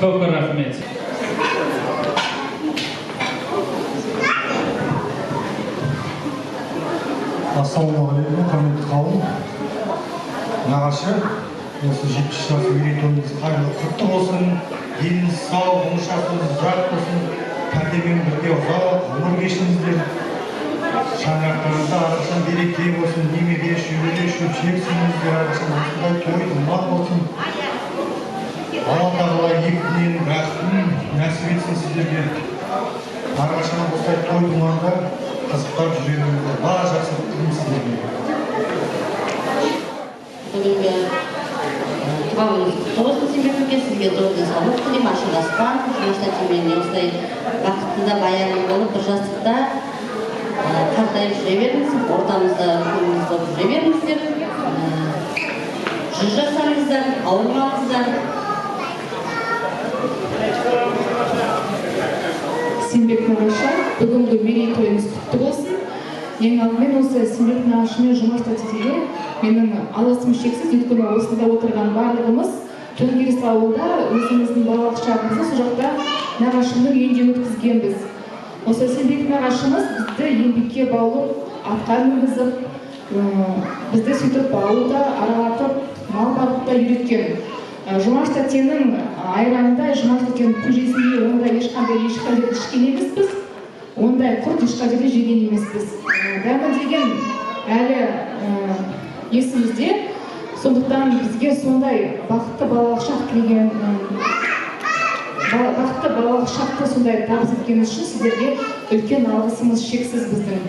Speaker 1: Көп рахмет.
Speaker 12: Ассалаумағалейкум, құрметті қауым. Нағашы, осы 70 жас мерейтойымыз қайырлы құтты болсын. Еліңіз сау, оңашасыңыз ұзақ болсын. Пәтермен бірге ұзақ ғұмыр кешіңіздер. Шаңырақтарыңызда әрқашан береке болсын, немере, шөбере, шөпшексіңіздер, әрқашан осындай той думан болсын. Алла тағала екінен бақытын нәсіп етсін сіздерге. Әрқашан осындай той думанда қызықтап жүрегіңізді бара жақсылық тілеймін сіздерге.
Speaker 13: Бүгінгі туған күніңіз құтты болсын Сембекке, сізге зор денсаулық тілеймін, ашық-аспан, жұмыс тәтімен осылай бақытты да баянды болып бір жастықта қартайып жүре беріңіз, ортамызда көңіліңіз болып жүре беріңіздер. Жүз жасаңыздар, ауырмаңыздар,
Speaker 14: Сенбек нағашы, бүгінгі мерейтойыңыз құтты болсын. Ең алдымен осы Сенбек нағашымен жұмыс тәтеге менің алғысым шексіз, өйткені осында отырған барлығымыз Төңкеріс ауылда өзіміздің балалық шағымызды сол жақта нағашымның үйінде өткізгенбіз. Осы Сенбек нағашымыз бізді еңбекке баулып, атқа мінгізіп, бізді сөйтіп ауылда аралатып, мал бағып үйреткен. Жұмаш тәтенің айранында, Жұмаш тәтенің көжесінде ондай ешқандай ішкен емеспіз, ондай құрт ешқандай жеген емеспіз. Дәмі деген әлі есімізде, сондықтан бізге сондай бақытты балалық шақ тілеген, бақытты балалық шақты сондай табыс еткеніңіз үшін сіздерге үлкен алғысымыз шексіз біздің.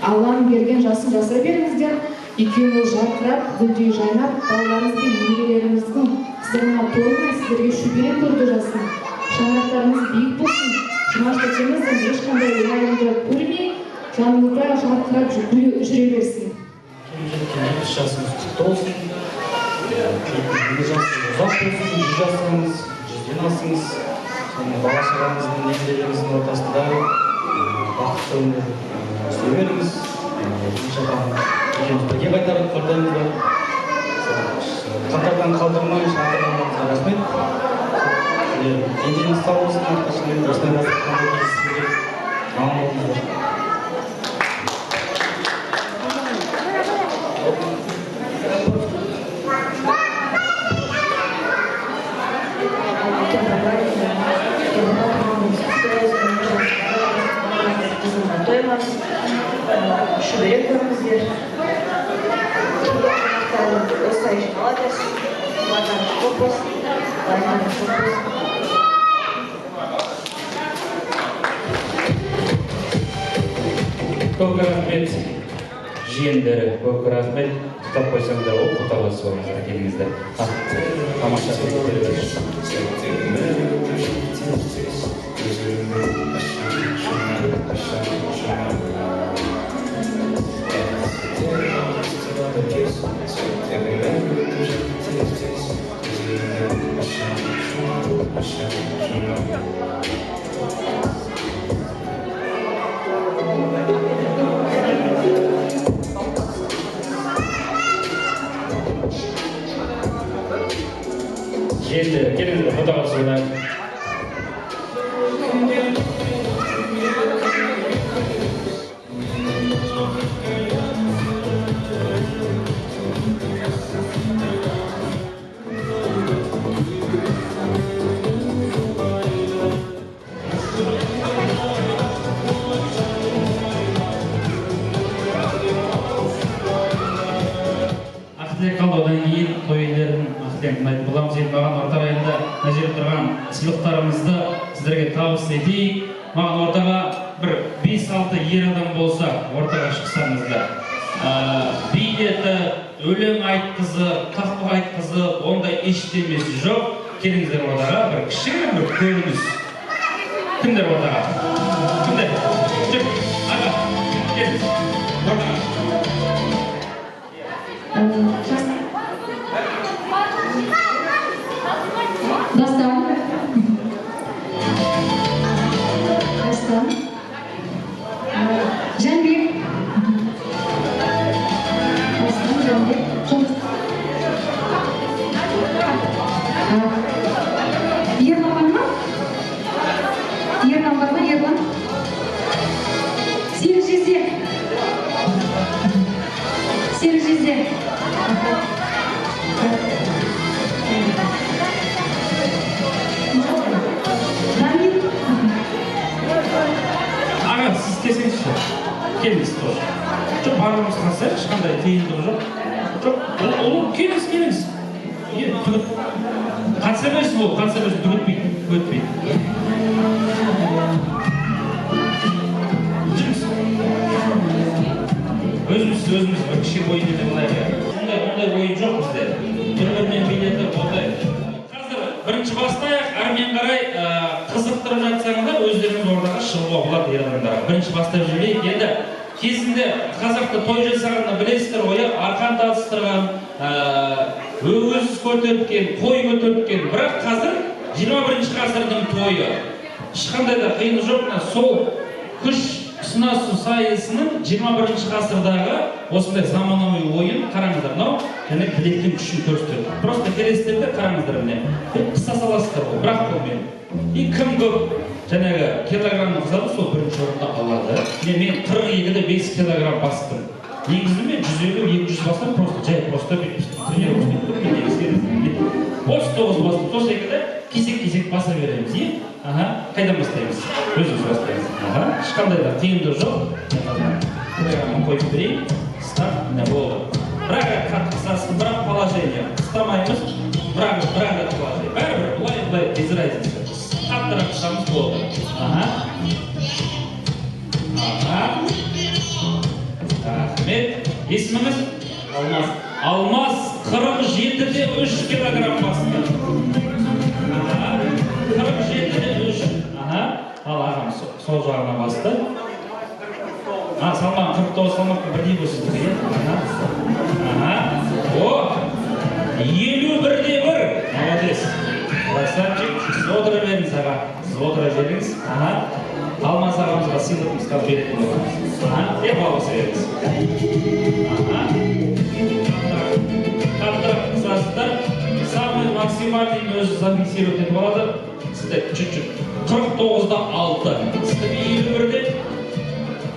Speaker 14: Алланың берген жасын жасай беріңіздер. Екеуіңіз жарқырап, гүлдей жайнап, балаларыңыз бен немерелеріңіздің қызығына тоймай сіздерге шөбере көрді жасын. Шаңырақтарыңыз биік болсын. Жұмаш тәтеміздің ешқандай оңайлықты көрмей, жаныңызда жарқырап жүре берсін.
Speaker 8: Келген жасыңыз құтты болсын. Келген жасыңыз ұзақ болсын, 100 жасыңыз, 100-ден асыңыз. Бала шағаңыздың, немерелеріңіздің ортасында бақытты өмір сүре беріңіз. Бірге қайтарып қордаймыздар. Қатардан қалдырмай, шақырғаныңызға рахмет. Деніңіз сау болсын, әрқашан осындай дастарханда кездесуге аман болыңыздар.
Speaker 9: Шөбере көріңіздер. Осылай жинала берсін. Барлығы көп болсын. Барлығы көп болсын.
Speaker 1: Көп рахмет жиендері, көп рахмет. Құттап қойсаңдар, ол құтталасы болыңыздар келіңіздер. Тамаша Жиендері, келіңіздер, құтталасыңдар. Одан кейін тойындардың ақтен айтып боламыз. Енді маған орта райында нәжер тұрған сыйлықтарымызды сіздерге табыс етейік. Маған ортаға бір 5-6 ер адам болса, ортаға шықсаңыздар. Бейнеті, өлең айтқызы, тақпақ айтқызы, ондай ештемесі жоқ. Келіңіздер ортаға, бір кішігірім бір көрініс. Кімдер ортаға? Кімдер? Жүр, аға, келіңіз, ортаға.
Speaker 10: Дастан Жәнбек Ерлан бар ма? Ерлан бар ма? Ерлан Серік жезде
Speaker 1: Аға, сіз келсеңізші. Келіңіз тоже. Жоқ, барлығымыз қатысайық, ешқандай қиындығы жоқ. Жоқ, келіңіз. Қатыса берсін ол, түк өтпейді. Жүріңіз. Өзіміз бір кіші ойын ете болайық. Ондай ойын жоқ бізде. Бір-бірмен билеті ондай. Қазір бірінші бастайық, әрмен қарай қызықтырып жатсаңыздар, өздеріңіз ордаға шығуға болады ер адамдарға. Бірінші бастап жүрейік. Енді кезінде қазақта той жасағанда білесіздер ғой, арқан тартыстырған, өгіз көтерткен, қой көтерткен. Бірақ қазір 21 ғасырдың тойы. Ешқандай да қиын жоқ. Сол күш сынасу сайысының 21 ғасырдағы осындай заманауи ойын қараңыздар. Мынау және білектің күшін көрсетеді. Просто келесіздерде қараңыздар міне. Қыса саласыздар ғой, бірақ қолмен. И кім көп жаңағы килограмм қызады, сол бірінші орында алады. Мен 42-де 5 килограмм бастым. Негізі мен 150-200 бастым, просто тренировка істедім. 39 бастым. Сол секілді кесек-кесек баса береміз. Қайдан бастаймыз? Өзіміз бастаймыз. Ешқандай да қиындығы жоқ. Программаны қойып берейін. Старт, міне болды. Бірақ қатты қысасын, бірақ положение. Қыстамаймыз, бірақ положение. Бәрібір, бұлай, без разницы. Қаттырақ қысамыз болды. Рахмет. Есіміңіз? Алмас. Алмас 47-де 3 килограмм басты. 47-де 3. Ал ағам сол жағына басты. Салмақ 49 салмаққа бірдей болсыздық. О! 51-де 1. Молодец. Красавчик. Сіз отыра беріңіз аға. Сіз отыра беріңіз. Алмас ағамызға сыйлығымыз қалып беретін боламыз. Бауысы беріңіз. Қаттырақ қысасыздар. Самый максимальный өзі зафиксировать етіп алады. Сізде чуть-чуть 49-да 6. Сізде 51-де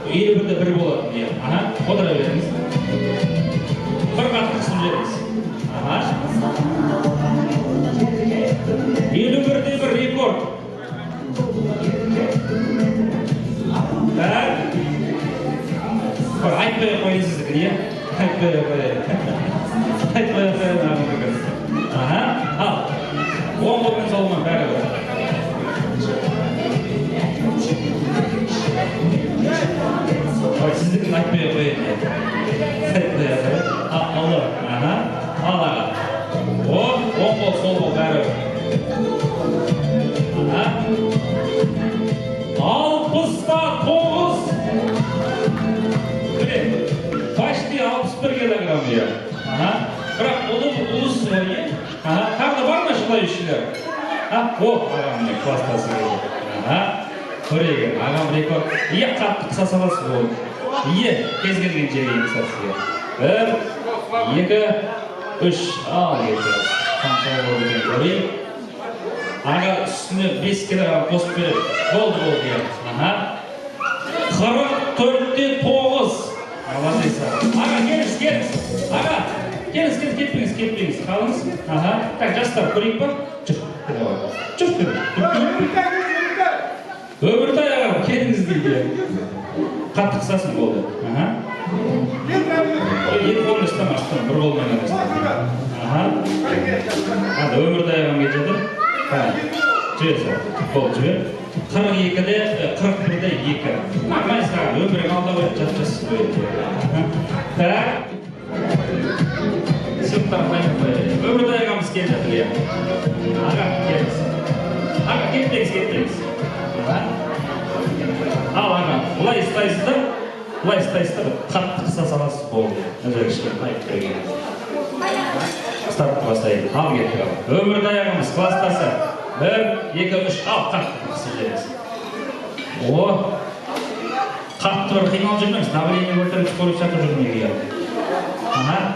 Speaker 1: 1 болады. Отыра беріңіз. Бір қатты қысып беріңіз. 51-де 1 рекорд. Айтпай қойыңыз кірге. Айтпай қойыңыз. Ал, 10 қолмен салумен бәрі бар. Сіздікін айтпай қойыңыз. Айтпай қойыңыз. Алды. Ал аға. 10 қол, сол қол бәрі бар. 60-та 9. Почти 61 килограмм я. Бірақ ұлыс ойы. Тағы бар ма желающийлер? О, ағам не кластасы келді. Көрейін, ағам рекорд. Қатты қыса саласы болды. Кез келген жерге қысасы. 1, 2, 3. Ал кетті. Қанша болды екен көрейін. Аға үстіне 5 килограмм қосып береді. Болды. 44-де 9. Молодец. Аға, келіңіз. Аға, келіңіз, кетпеңіз. Қалыңыз. Так, жастар, көрейік ба? Жүр. Өміртай аға, келіңіз дейді. Қатты қысасын болды. Екі қолын ұстамасын, бір қолмен ұстамасын. Өміртай ағам кетеді. Жібер, қол жібер. 42-де 41-де 2. Майсаға өмірің алда қойып жатырсыз қойып. Так. Сыптар қайып қойып. Өміртай ағамыз келді жатыр. Аға, келіңіз. Аға, кетпеңіз. Ал аға, бұлай ұстайсыздар. Қатты қыса саласыз болды. Өзір ішкен қайып берген. Стартты бастайын. Ал кетті аға. Өміртай ағамыз кластасы. 1, 2, 3. Ал, қатты қысып жеріңіз. Қатты бір қимал жүрмеңіз. Давление өлтіріп көріп шақыр жүрмеге.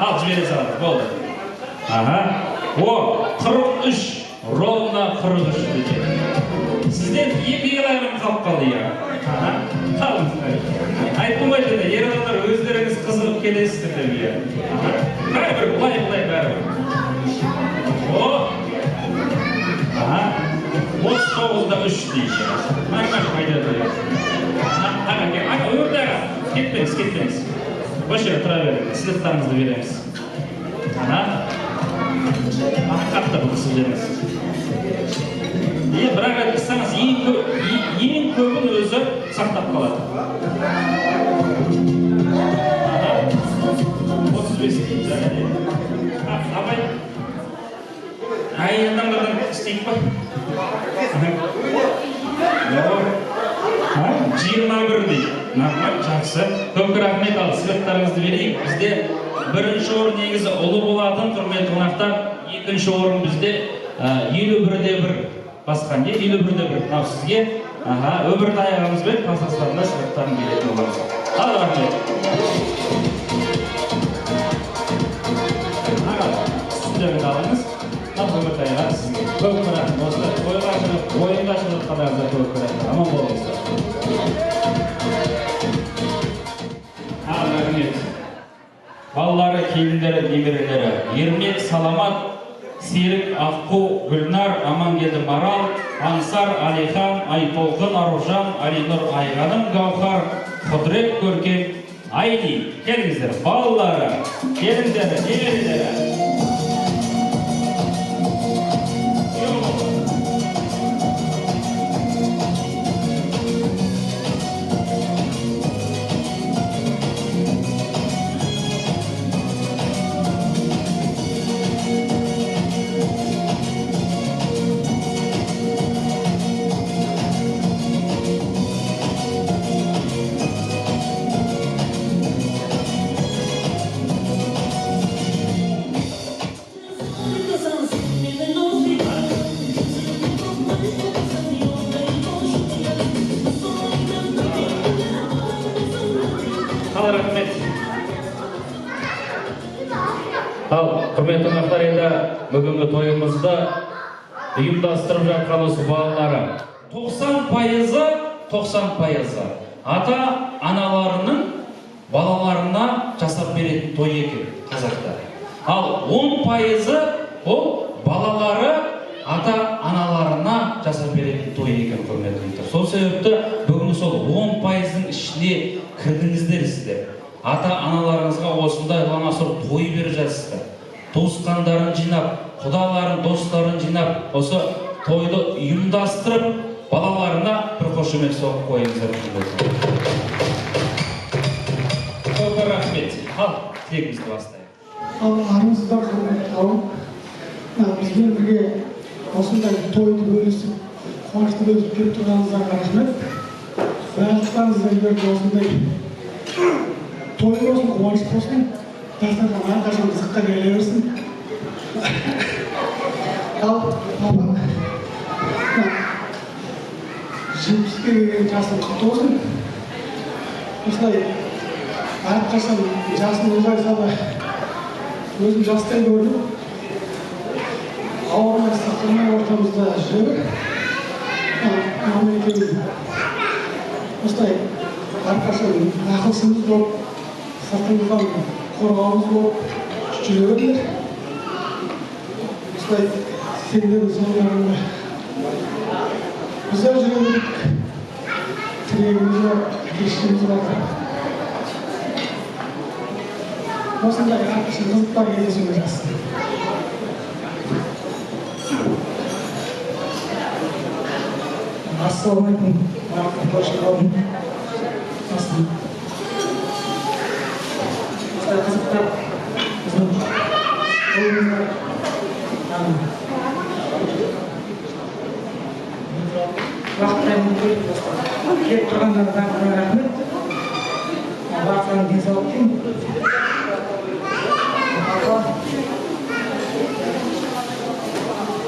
Speaker 1: Ал, жібере салады. Болды. 43. Ровно 43. Сізден 2 килограмм қалып қалды. Айттым ғой деді, ер адамдар өздеріңіз қызығып келесіздер деп. Бәрібір, бұлай бәрібір. 39-да 3 дейші. Аға, өмірді аға. Кетпеңіз. Бөшері тұра беріңіз. Сіздіктарыңызды береміз. Қатты бұқысып жеріңіз. Бірақ айтқызсаңыз, ең көбін өзі сақтап қалады. 35 дейді. Абай. Адамдардан істейік па? 21 дейді. Жақсы. Көп рахмет, ал сыйлықтарыңызды берейік. Бізде бірінші орын негізі ұлы болатын құрметті қонақтар, екінші орын бізде 51-де 1 басқа не үйлі бірде бір мынау сізге өмірді аяғымызбен қазақстанда шығыптан келетін боламыз. Ал рахмет. Сіздерді алыңыз. Өмірді аяға сізге көп рахмет. Осы ойға шығып, ойынға шығып қаларыңызға көп рахмет. Аман болыңыздар. Ал рахмет. Балалары, келіндері, немерелері, Ермек, Саламат, Серік, Аққу, Гүлнар, Амангелді, Марал, Ансар, Алихан, Айтолқын, Аружан, Алинұр, Айғаным, Гаухар, Құдірет, Көркем, Айни. Келіңіздер, балалары, келіндері, немерелері. Ал, құрметті қонақтар, енді бүгінгі тойымызды ұйымдастырып жатқан осы балалары 90% ата-аналарының балаларына жасап беретін той екен қазақта. Ал 10% ол балалары ата-аналарына жасап беретін той екен, құрметті қонақтар. Сол себепті бүгін сол 10%-ның ішіне кірдіңіздер сіздер. Ата-аналарыңызға осындай ланасыр той беріп жатсыздар. Туысқандарын жинап, құдаларын, достарын жинап, осы тойды ұйымдастырып, балаларына бір қошемет соғып қойыңыздар. Көп рахмет. Ал, тегімізді бастайық.
Speaker 15: Ал, армысыздар, құрметті қауым. Бізбен бірге осындай тойды бөлісіп, қуанышты бөлісіп келіп тұрғаныңызға рахмет. Барлықтарыңыздан берді осындай той болсын, қуаныш болсын, дастархан әрқашан қызыққа келе берсін. Ал, папа, 70-ке келген жасың құтты болсын. Осылай әрқашан жасын ұлғайса да өзім жастай көрдім. Ауырмай сақтырмай ортамызда жүр. Осылай әрқашан ақылсымыз болып, сыртымыздан қорғауымыз болып жүре беріңдер. Осылай сендердің соңдарында біздер жүре бердік. Тірегіміз бар, кешіміз бар. Осындай әрқашан қызықтар кездесуге жазсын. Ассалаумағалейкум. Қош қалдым. Қызықтар біздің ойымызда уақыттарыңды бөліп келіп тұрғандарына рахмет. Барлықтарыңа денсаулық тілеймін.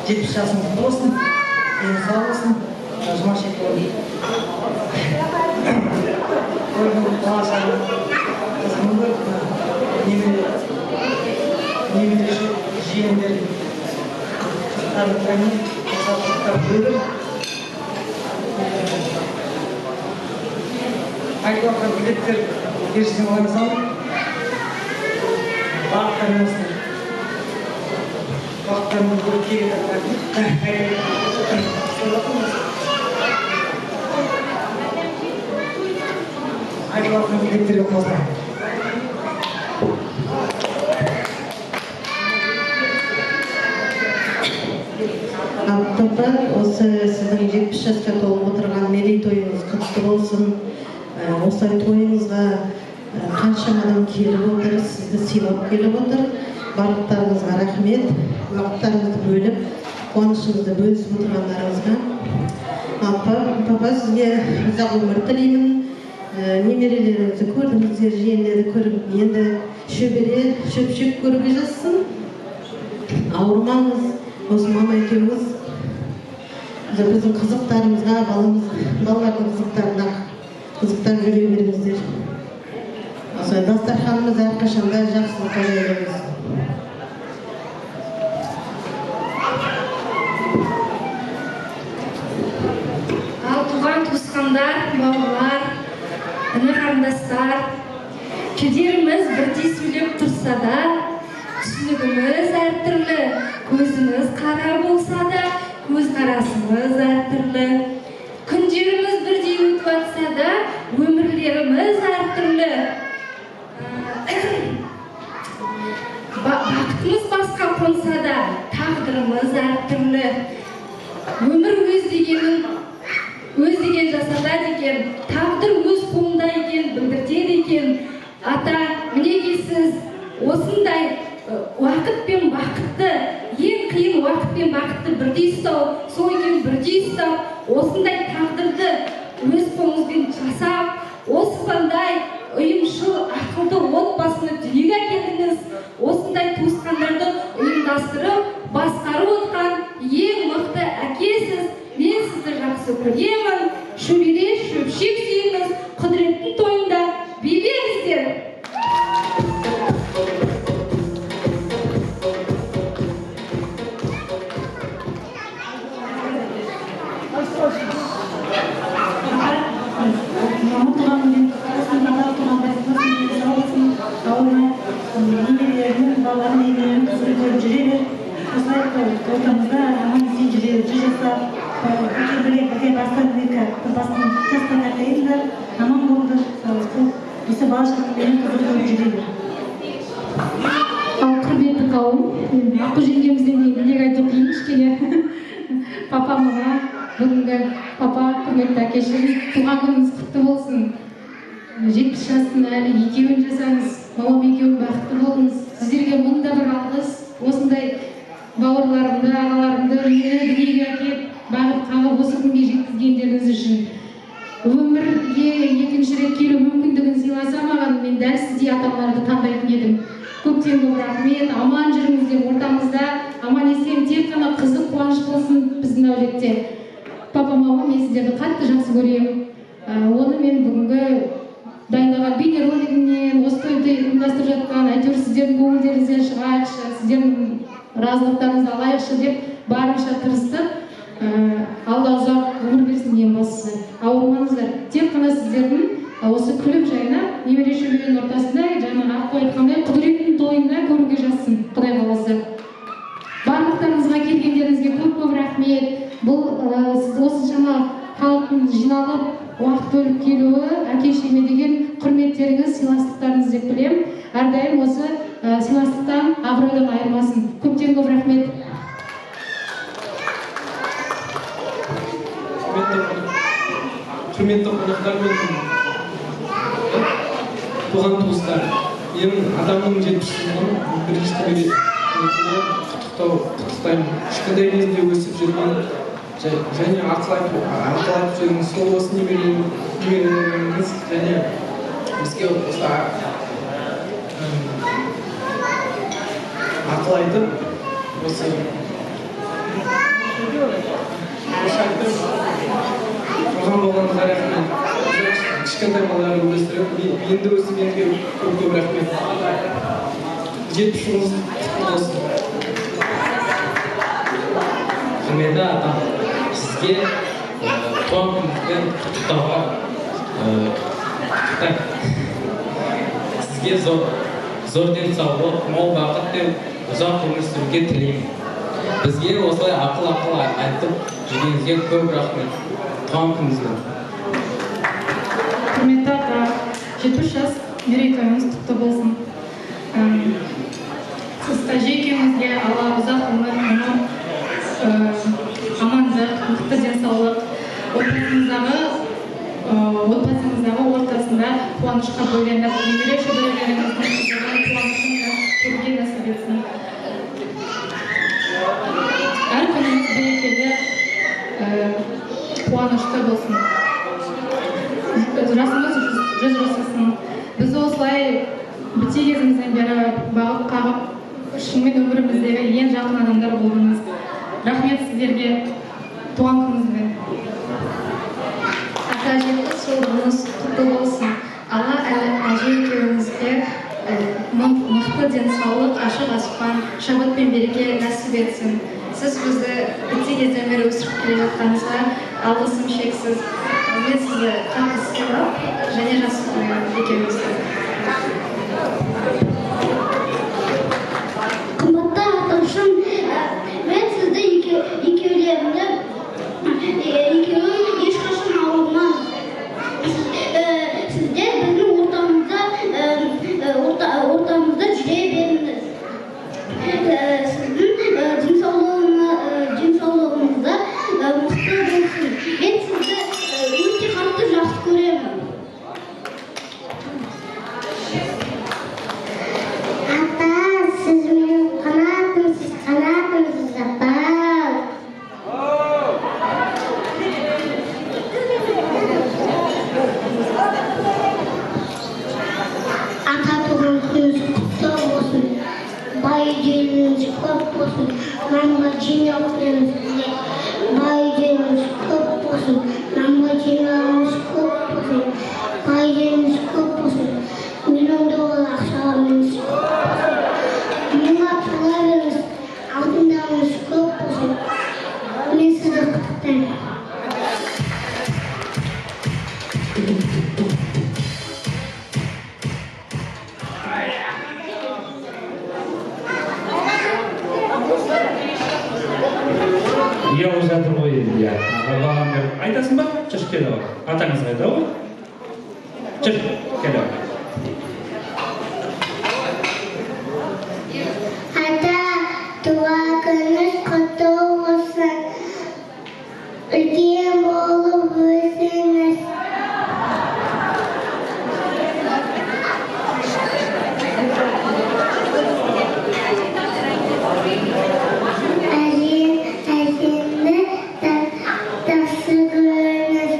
Speaker 15: 70 жасыңыз болсын, денсаулық болсын, жұмашек болсын. Ойдың баласының қызымды, немере жиендер қызықтарын денсаулықтар бөліп айтып жатқан билеттер берсең олай салып барлықтарыңыздың уақыттарыңды бөліп келген айтып жатқан билеттерге қосылам.
Speaker 13: Папа, осы сіздің 70 жасқа толып отырған мерейтойыңыз құтты болсын. Осылай тойыңызға қаншама адам келіп отыр, сізді сыйлап келіп отыр. Барлықтарыңызға рахмет. Уақыттарыңызды бөліп, қуанышыңызды бөлісіп отырғандарыңызға. Папа, сізге ұзақ өмір тілеймін. Немерелеріңізді көрдіңіздер, жиендерді көріп, енді шөпшек көруге жазсын. Ауырмаңыз. Осы мама екеуміз біздің қызықтарымызға, балалардың қызықтарына қызықтап жүре беріңіздер. Осы дастарханымыз әрқашанда жақсылыққа жайыла берсін.
Speaker 10: Ал туған туысқандар, бауырлар, іні қарындастар, тілдеріміз бірдей сөйлеп тұрса да, түсінігіміз әртүрлі, көзіміз қара болса да, көзқарасымыз әртүрлі. Күндеріміз бірдей өтіп жатса да, өмірлеріміз әртүрлі. Бақытымыз басқа қонса да, тағдырымыз әртүрлі. Өмір өз деген жасада деген, тағдыр өз қолында екен, білдіртеді екен. Ата, мінеки сіз осындай уақыт пен бақытты, ең қиын уақыт пен бақытты бірдей ұстау, сол екен бірдей ұстап, осындай тағдырды өз қолыңызбен жасап, осындай ұйымшыл, ақылды отбасыны дүниеге әкелдіңіз. Осындай туысқандарды ұйымдастырып, басқарып отқан ең мықты әкесіз. Мен сізді жақсы көремін. Шөбере шөпшек сүйіңіз, құдіреттің тойында билеңіздер.
Speaker 14: Құрметті қауым, аққу жеңгемізден кейін тілек айтып кейін кішкене папама, бүгінгі папа, құрметті әкешім, туған күніңіз құтты болсын. 70 жасын әлі екеуін жасаңыз, бабам екеуін бақытты болыңыз. Сіздерге мыңда бір алғыс, осындай бауырларымды, ағаларымды дүниеге әкеп, бағып қағып осы күнге жеткізгендеріңіз үшін. Өмірге екінші рет келу мүмкіндігін сыйласа маған, мен дәл сіздей ата-аналарды таңдайтын едім. Көптен көп рахмет, аман жүріңіздер ортамызда, аман есен, тек қана қызық қуаныш болсын біздің әулетте. Папа, мама, мен сіздерді қатты жақсы көремін. Оны мен бүгінгі дайындаған бейнеролигімнен, осы тойды ұйымдастырып жатқан, әйтеуір сіздердің көңілдеріңізден шығайықшы, сіздердің разылықтарыңызды алайықшы деп барынша тырыстық. Алла ұзақ өмір берсін ең бастысы. Ауырмаңыздар. Тек қана сіздердің осы күліп жайнап, немере шөберенің ортасында, жаңағы аққу айтқандай, құдіреттің тойында көруге жазсын, Құдай қаласа. Барлықтарыңызға келгендеріңізге көп рахмет. Бұл осыншама халықтың жиналып, уақыт бөліп келуі, әке-шешеме деген құрметтеріңіз, сыйластықтарыңыз деп білем. Әрдайым осы сыйластықтан, абыройдан айырмасын. Көптен көп рахмет.
Speaker 16: Құрметті қонақтар мен туған туыстар, менің адамның 70 жылдығын бірінші құттықтаймын. Кішкентай кезінде өсіп жүрген және ақыл айтып жүрген сол осы немерелеріңіз және бізге осы ақыл айтып, осы тұрған болғаныңызға рахмет. Кішкентай балаларды өстіріп, енді өсігенге көп рахмет. 70 жылыңыз құтты болсын.
Speaker 17: Құрметті атам, сізге туған күніңізбен құттықтауға сізге зор денсаулық, мол бақыт пен ұзақ өмір сүруге тілеймін. Бізге осылай ақыл айтып жүргеніңізге көп рахмет. Туған күніңізбен.
Speaker 14: Құрметті ата, 70 жас мерейтойыңыз құтты болсын. Сіз тәже екеумізге Алла ұзақ өмір, амандық, мықты денсаулық, отбасыңыздағы ортасында қуанышқа бөленіп, немере шөберелеріңіздің қуанышын көруге нәсіп етсін. Әр күніңіз берекелі, қуанышты болсын. Жасыңыз 100 жасасын. Біз осылай біте кезімізден бері бағып қағып, шынымен өміріміздегі ең жақын адамдар болдыңыз. Рахмет сіздерге. Туған күніңіз
Speaker 10: сол күніңіз құтты болсын. Алла әже екеуіңізге мықты денсаулық, ашық аспан, шабыт пен береке нәсіп етсін. Сіз бізді бітсе кезден бері өсіріп келе жатқаныңызға алғысым шексіз. Мен сізді қатты сыйлап және жақсы көремін екеуіңізді.
Speaker 18: Қымбатты аташым, мен сізді екеулерімді ешқашан ауырмам. Сіздер біздің ортамызда жүре беріңіз. Сіздің денсаулығыңызда мықты болсын. Мен сізді өте қатты жақсы көремін. Ата, сіз менің қанатымсыз, қанатымсыз, апа. Ата, туған күніңіз құтты болсын. Байденіңіз көп болсын. Мамға жинауыңыз сізде. Байденіңіз көп болсын. Мамға жинауыңыз көп болсын. Байденіңіз көп болсын. $1 миллион ақшаларыңыз көп болсын. Мыңға тула беріңіз. Алтындарыңыз көп болсын. Мен сізді құттықтаймын.
Speaker 1: Ұялып жатыр ғой енді, бағам деп айтасың ба? Жүр, кел ал. Атаңыз қайда ғой? Жүр, кел ал.
Speaker 18: Ата, туған күніңіз құтты болсын. Үлкен болып өсіңіз. Әжемді жақсы көріңіз.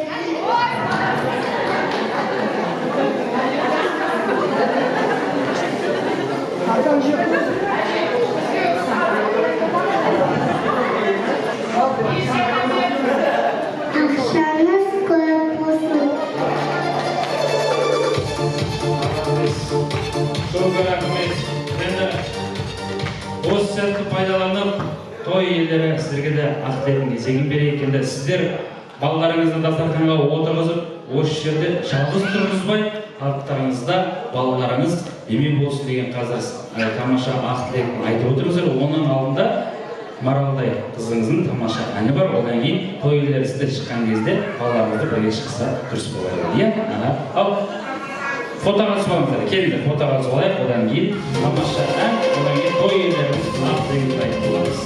Speaker 18: Ақшаңыз көп болсын.
Speaker 1: Көп рахмет. Енді осы сәтті пайдаланып, той иелері сіздерге де ақ тілектің кезегін берейік. Енді сіздер балаларыңызды дастарханға отырғызып, осы жерде жалғыз тұрғызбай, халықтарыңызда балаларыңыз емен болсын деген қазір тамаша ақ тілектің айтып отырыңыздар. Оның алдында Маралдай қызыңыздың тамаша әні бар. Одан кейін той иелері сіздер шыққан кезде балаларыңызды бірге шықса дұрыс болар еді. Ал фотоға түсіп келіңдер, фотоға түсіп алайық. Одан кейін тамаша ән, одан кейін той иелеріміз ақ тілегін айтып боламыз.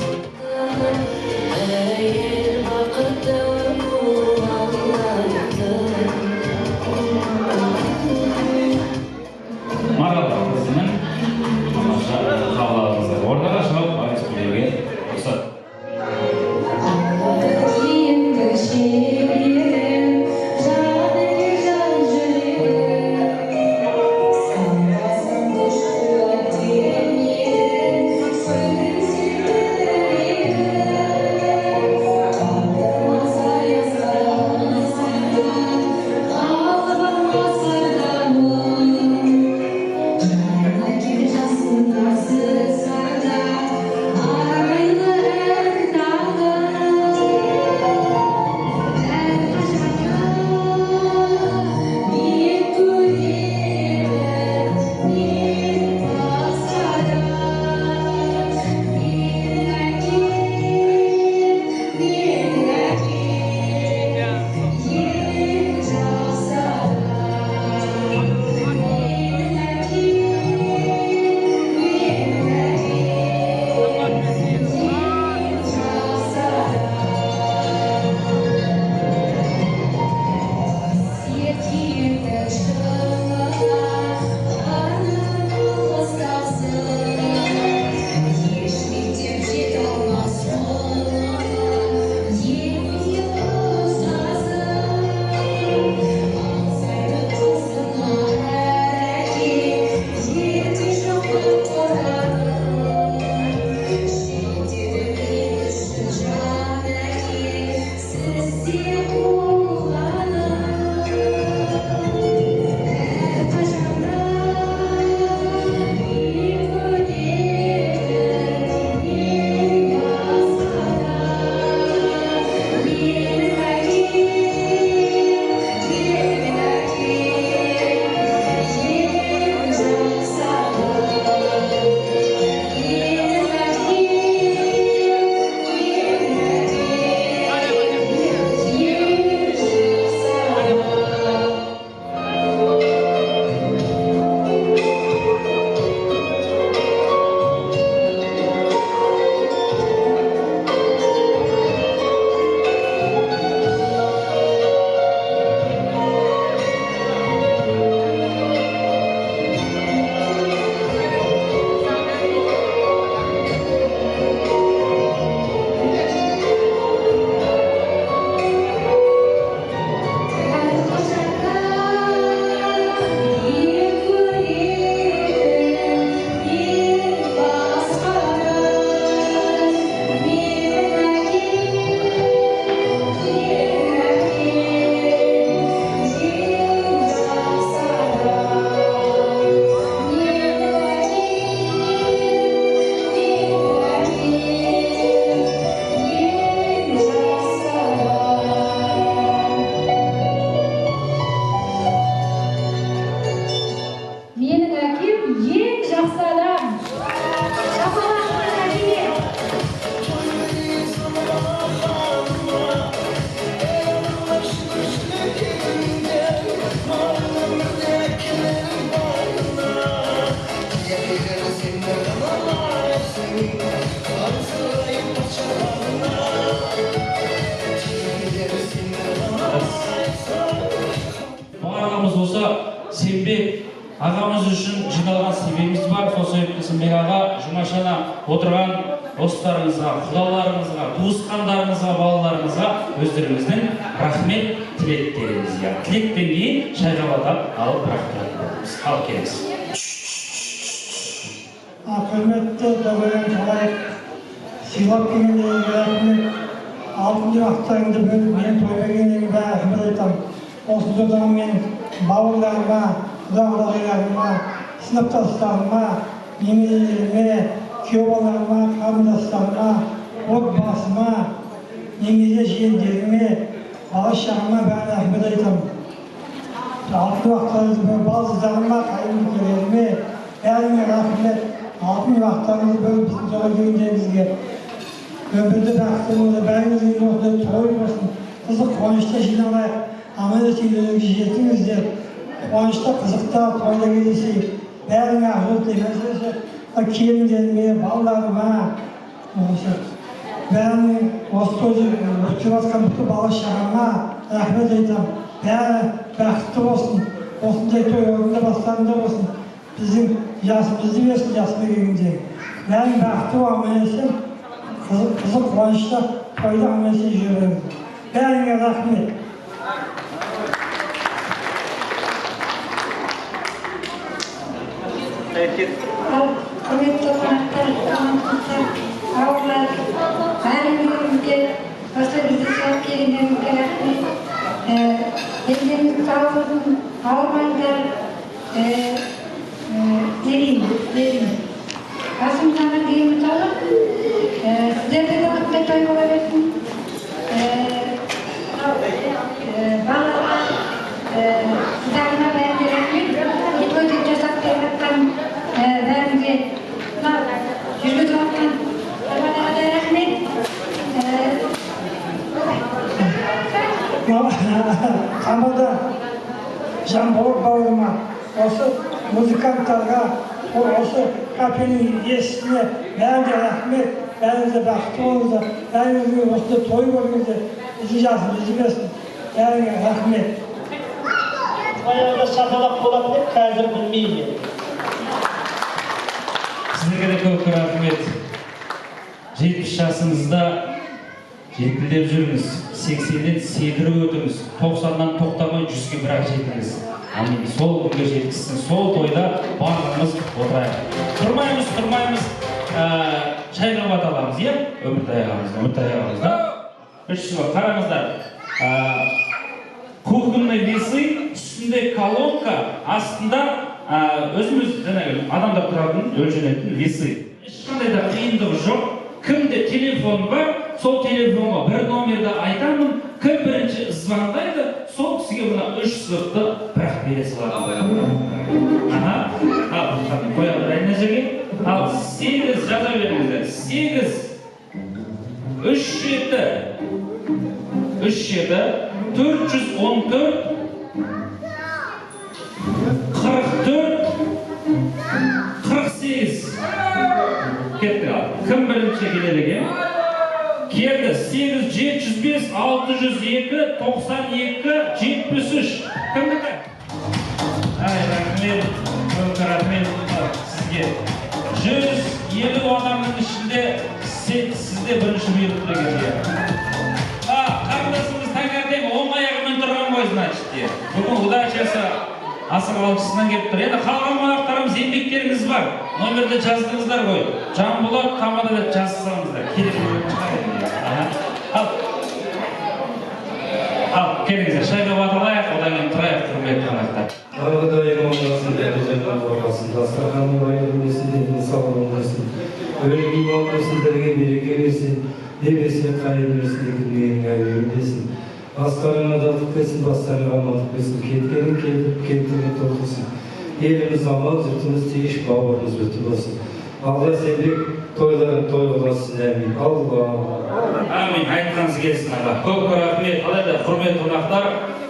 Speaker 1: Марал қызының тамаша қалаларыңызды ортаға шығып, айыз білеуге рұқсат. болса Сембек ағамыз үшін жиналған себебіміз бар. Сол себепті Сембек аға, Жұмашана отырған достарыңызға, құдаларыңызға, туысқандарыңызға, балаларыңызға өздеріңіздің рахмет тілектеріңізге. Тілектен кейін шайға батап алып рахмет боламыз. Ал келіңіз.
Speaker 15: Құрметті Дәурен Қалаев, сыйлап келгендеріңізге рахмет. Алтын уақыттарыңды бөліп мен тойға келгендеріңізге рахмет айтамын. Осы жолдағы мен бауырларыма, құда-құдағиларыма, сыныптастарыма, немерелеріме, күйеу балаларыма, қарындастарыма, отбасыма, немере жиендеріме, бала-шағама бәріне рахмет айтамын. Алтын уақыттарыңызды бөліп балдыздарыма, қайын-өлкелеріме бәріне рахмет. Алтын уақыттарыңызды бөліп біздің жолға келгендеріңізге. Өмірді бақыттыңызды бәріңіздің осындай той болсын, қызық қуанышта жиналайық. Аманат үйлеріңізге жетіңіздер. Қуанышта, қызықта, тойда кездесейік. Бәріңе ақыл тілеймін. Келіндеріме, балаларыма, бәрінің осы тойды өткізіп жатқан бүкіл бала-шағама рахмет айтамын. Бәрі бақытты болсын. Осындай той орында бастарында болсын. Біздің жасымызды берсін, жасыма келгенде. Бәрің бақытты аман есен, қызық қуанышта, тойда аман есен жүре беріңіз. Бәріңе рахмет.
Speaker 19: Құрметті қонақтар, бауырлар, бәріңізге осы бізді сыйлап келгендеріңізге рахмет. Дендеріңіз сау болсын, ауырмаңыздар, тілеймін. Қасымыздан деймін салып, сіздерде де осындай той бола берсін. Балаларға, қыздарына бәріне рахмет. Тойды жасап беріп жатқан бәріңізге жүргізіп жатқан балаларға да рахмет.
Speaker 15: Қамада Жанбауыр бауырыма, осы музыканттарға, осы кафенің иесіне бәріне рахмет. Бәріңізде бақытты болыңыздар. Бәріңізге осындай той көргенде біздің жасымызды берсін. Бәріңе рахмет.
Speaker 20: Баяғыда шапалақ болады деп қазір білмеймін.
Speaker 1: Сіздерге де көп рахмет. 70 жасыңызда желпілдеп жүріңіз. 80-ден седіріп өтіңіз. 90-нан тоқтамай 100-ге бірақ жетіңіз. Амин. Сол күнге жеткізсін. Сол тойда барлығымыз отырайық. Тұрмаймыз. Шайға бата аламыз, е? Үмітай ағамыз да. Қараңыздар. Кухонный весы, үстінде колонка, астында өзіміз адамдар тұратын, өлшенетін весы. Ешқандай да қиындығы жоқ. Кімде телефон бар, сол телефонға бір номерді айтамын, кім бірінші звондайды, сол кісіге мына 3 сыныпты бірақ бере салады. Қоя берейін жерге. Ал 8 жаза беріңіздер. 8 37 414 44 48 кетті. Кім бірінші келеліге? Келді. 8 705 602 92 73. Кімдікі? Рахмет сізге. 150 адамның ішінде сізде бірінші бұйрық келген. Қарындасымыз таңертең оң аяғымен тұрған ғой, значит. Бүгін удачасы асық алшысынан келіп тұр. Енді қалған қонақтарымыз, еңбектеріңіз бар. Номерді жаздыңыздар ғой. Жанболат Қамада деп жазсаңыздар. Ал, келіңіздер, шайға баталайық, одан кейін тұрайық, құрметті қонақтар.
Speaker 21: Әрдайым оңдасын, дәреженің қорғасын, дастарханның айырмасын, денің саулығын берсін. Өлімнің алдысындарға береке берсін, небесіне қайыр берсін, екілмейінің әуелін берсін. Асқарыңа датып берсін, бастарыңа амандық берсін, кеткенін келтіріп, кемтігін толқысын. Еліміз аман, жұртымыз тегіш, бауырымыз өті болсын. Алла Сембек тойларын той боласын, әмин. Алла.
Speaker 1: Амин. Айтқаныңыз келсін, аға. Көп рахмет. Қалайда, құрметті қонақтар,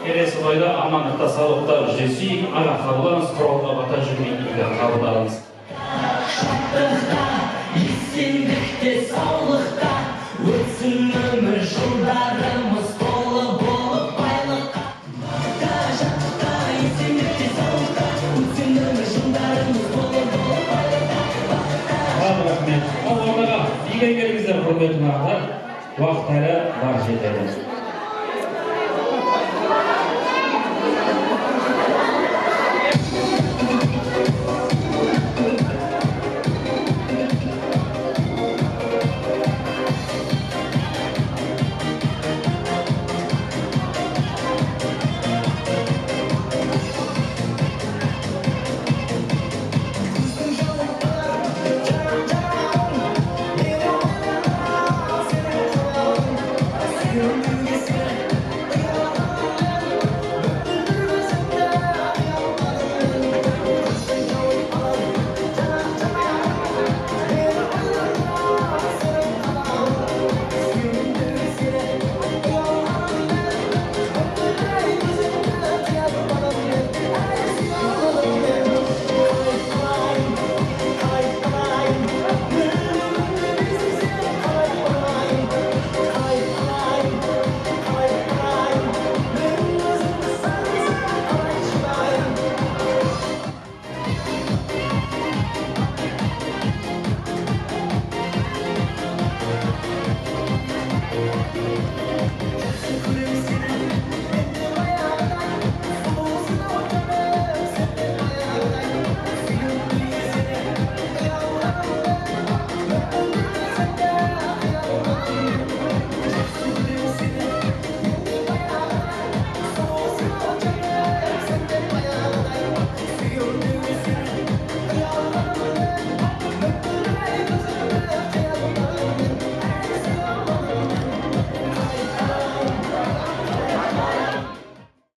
Speaker 1: келесі тойда амандықта, саулықта жүздесейік. Аға қабылдаңыз, құралға бата жүрмейтінді қабылдаңыз.
Speaker 11: Шаттықта, естендікте, саулықта, өтсін өмір жылдарымыз толы болып байлыққа. Бақта, жатта, есендікте.
Speaker 1: құрметіңізді уақыт әлі бар жетеді.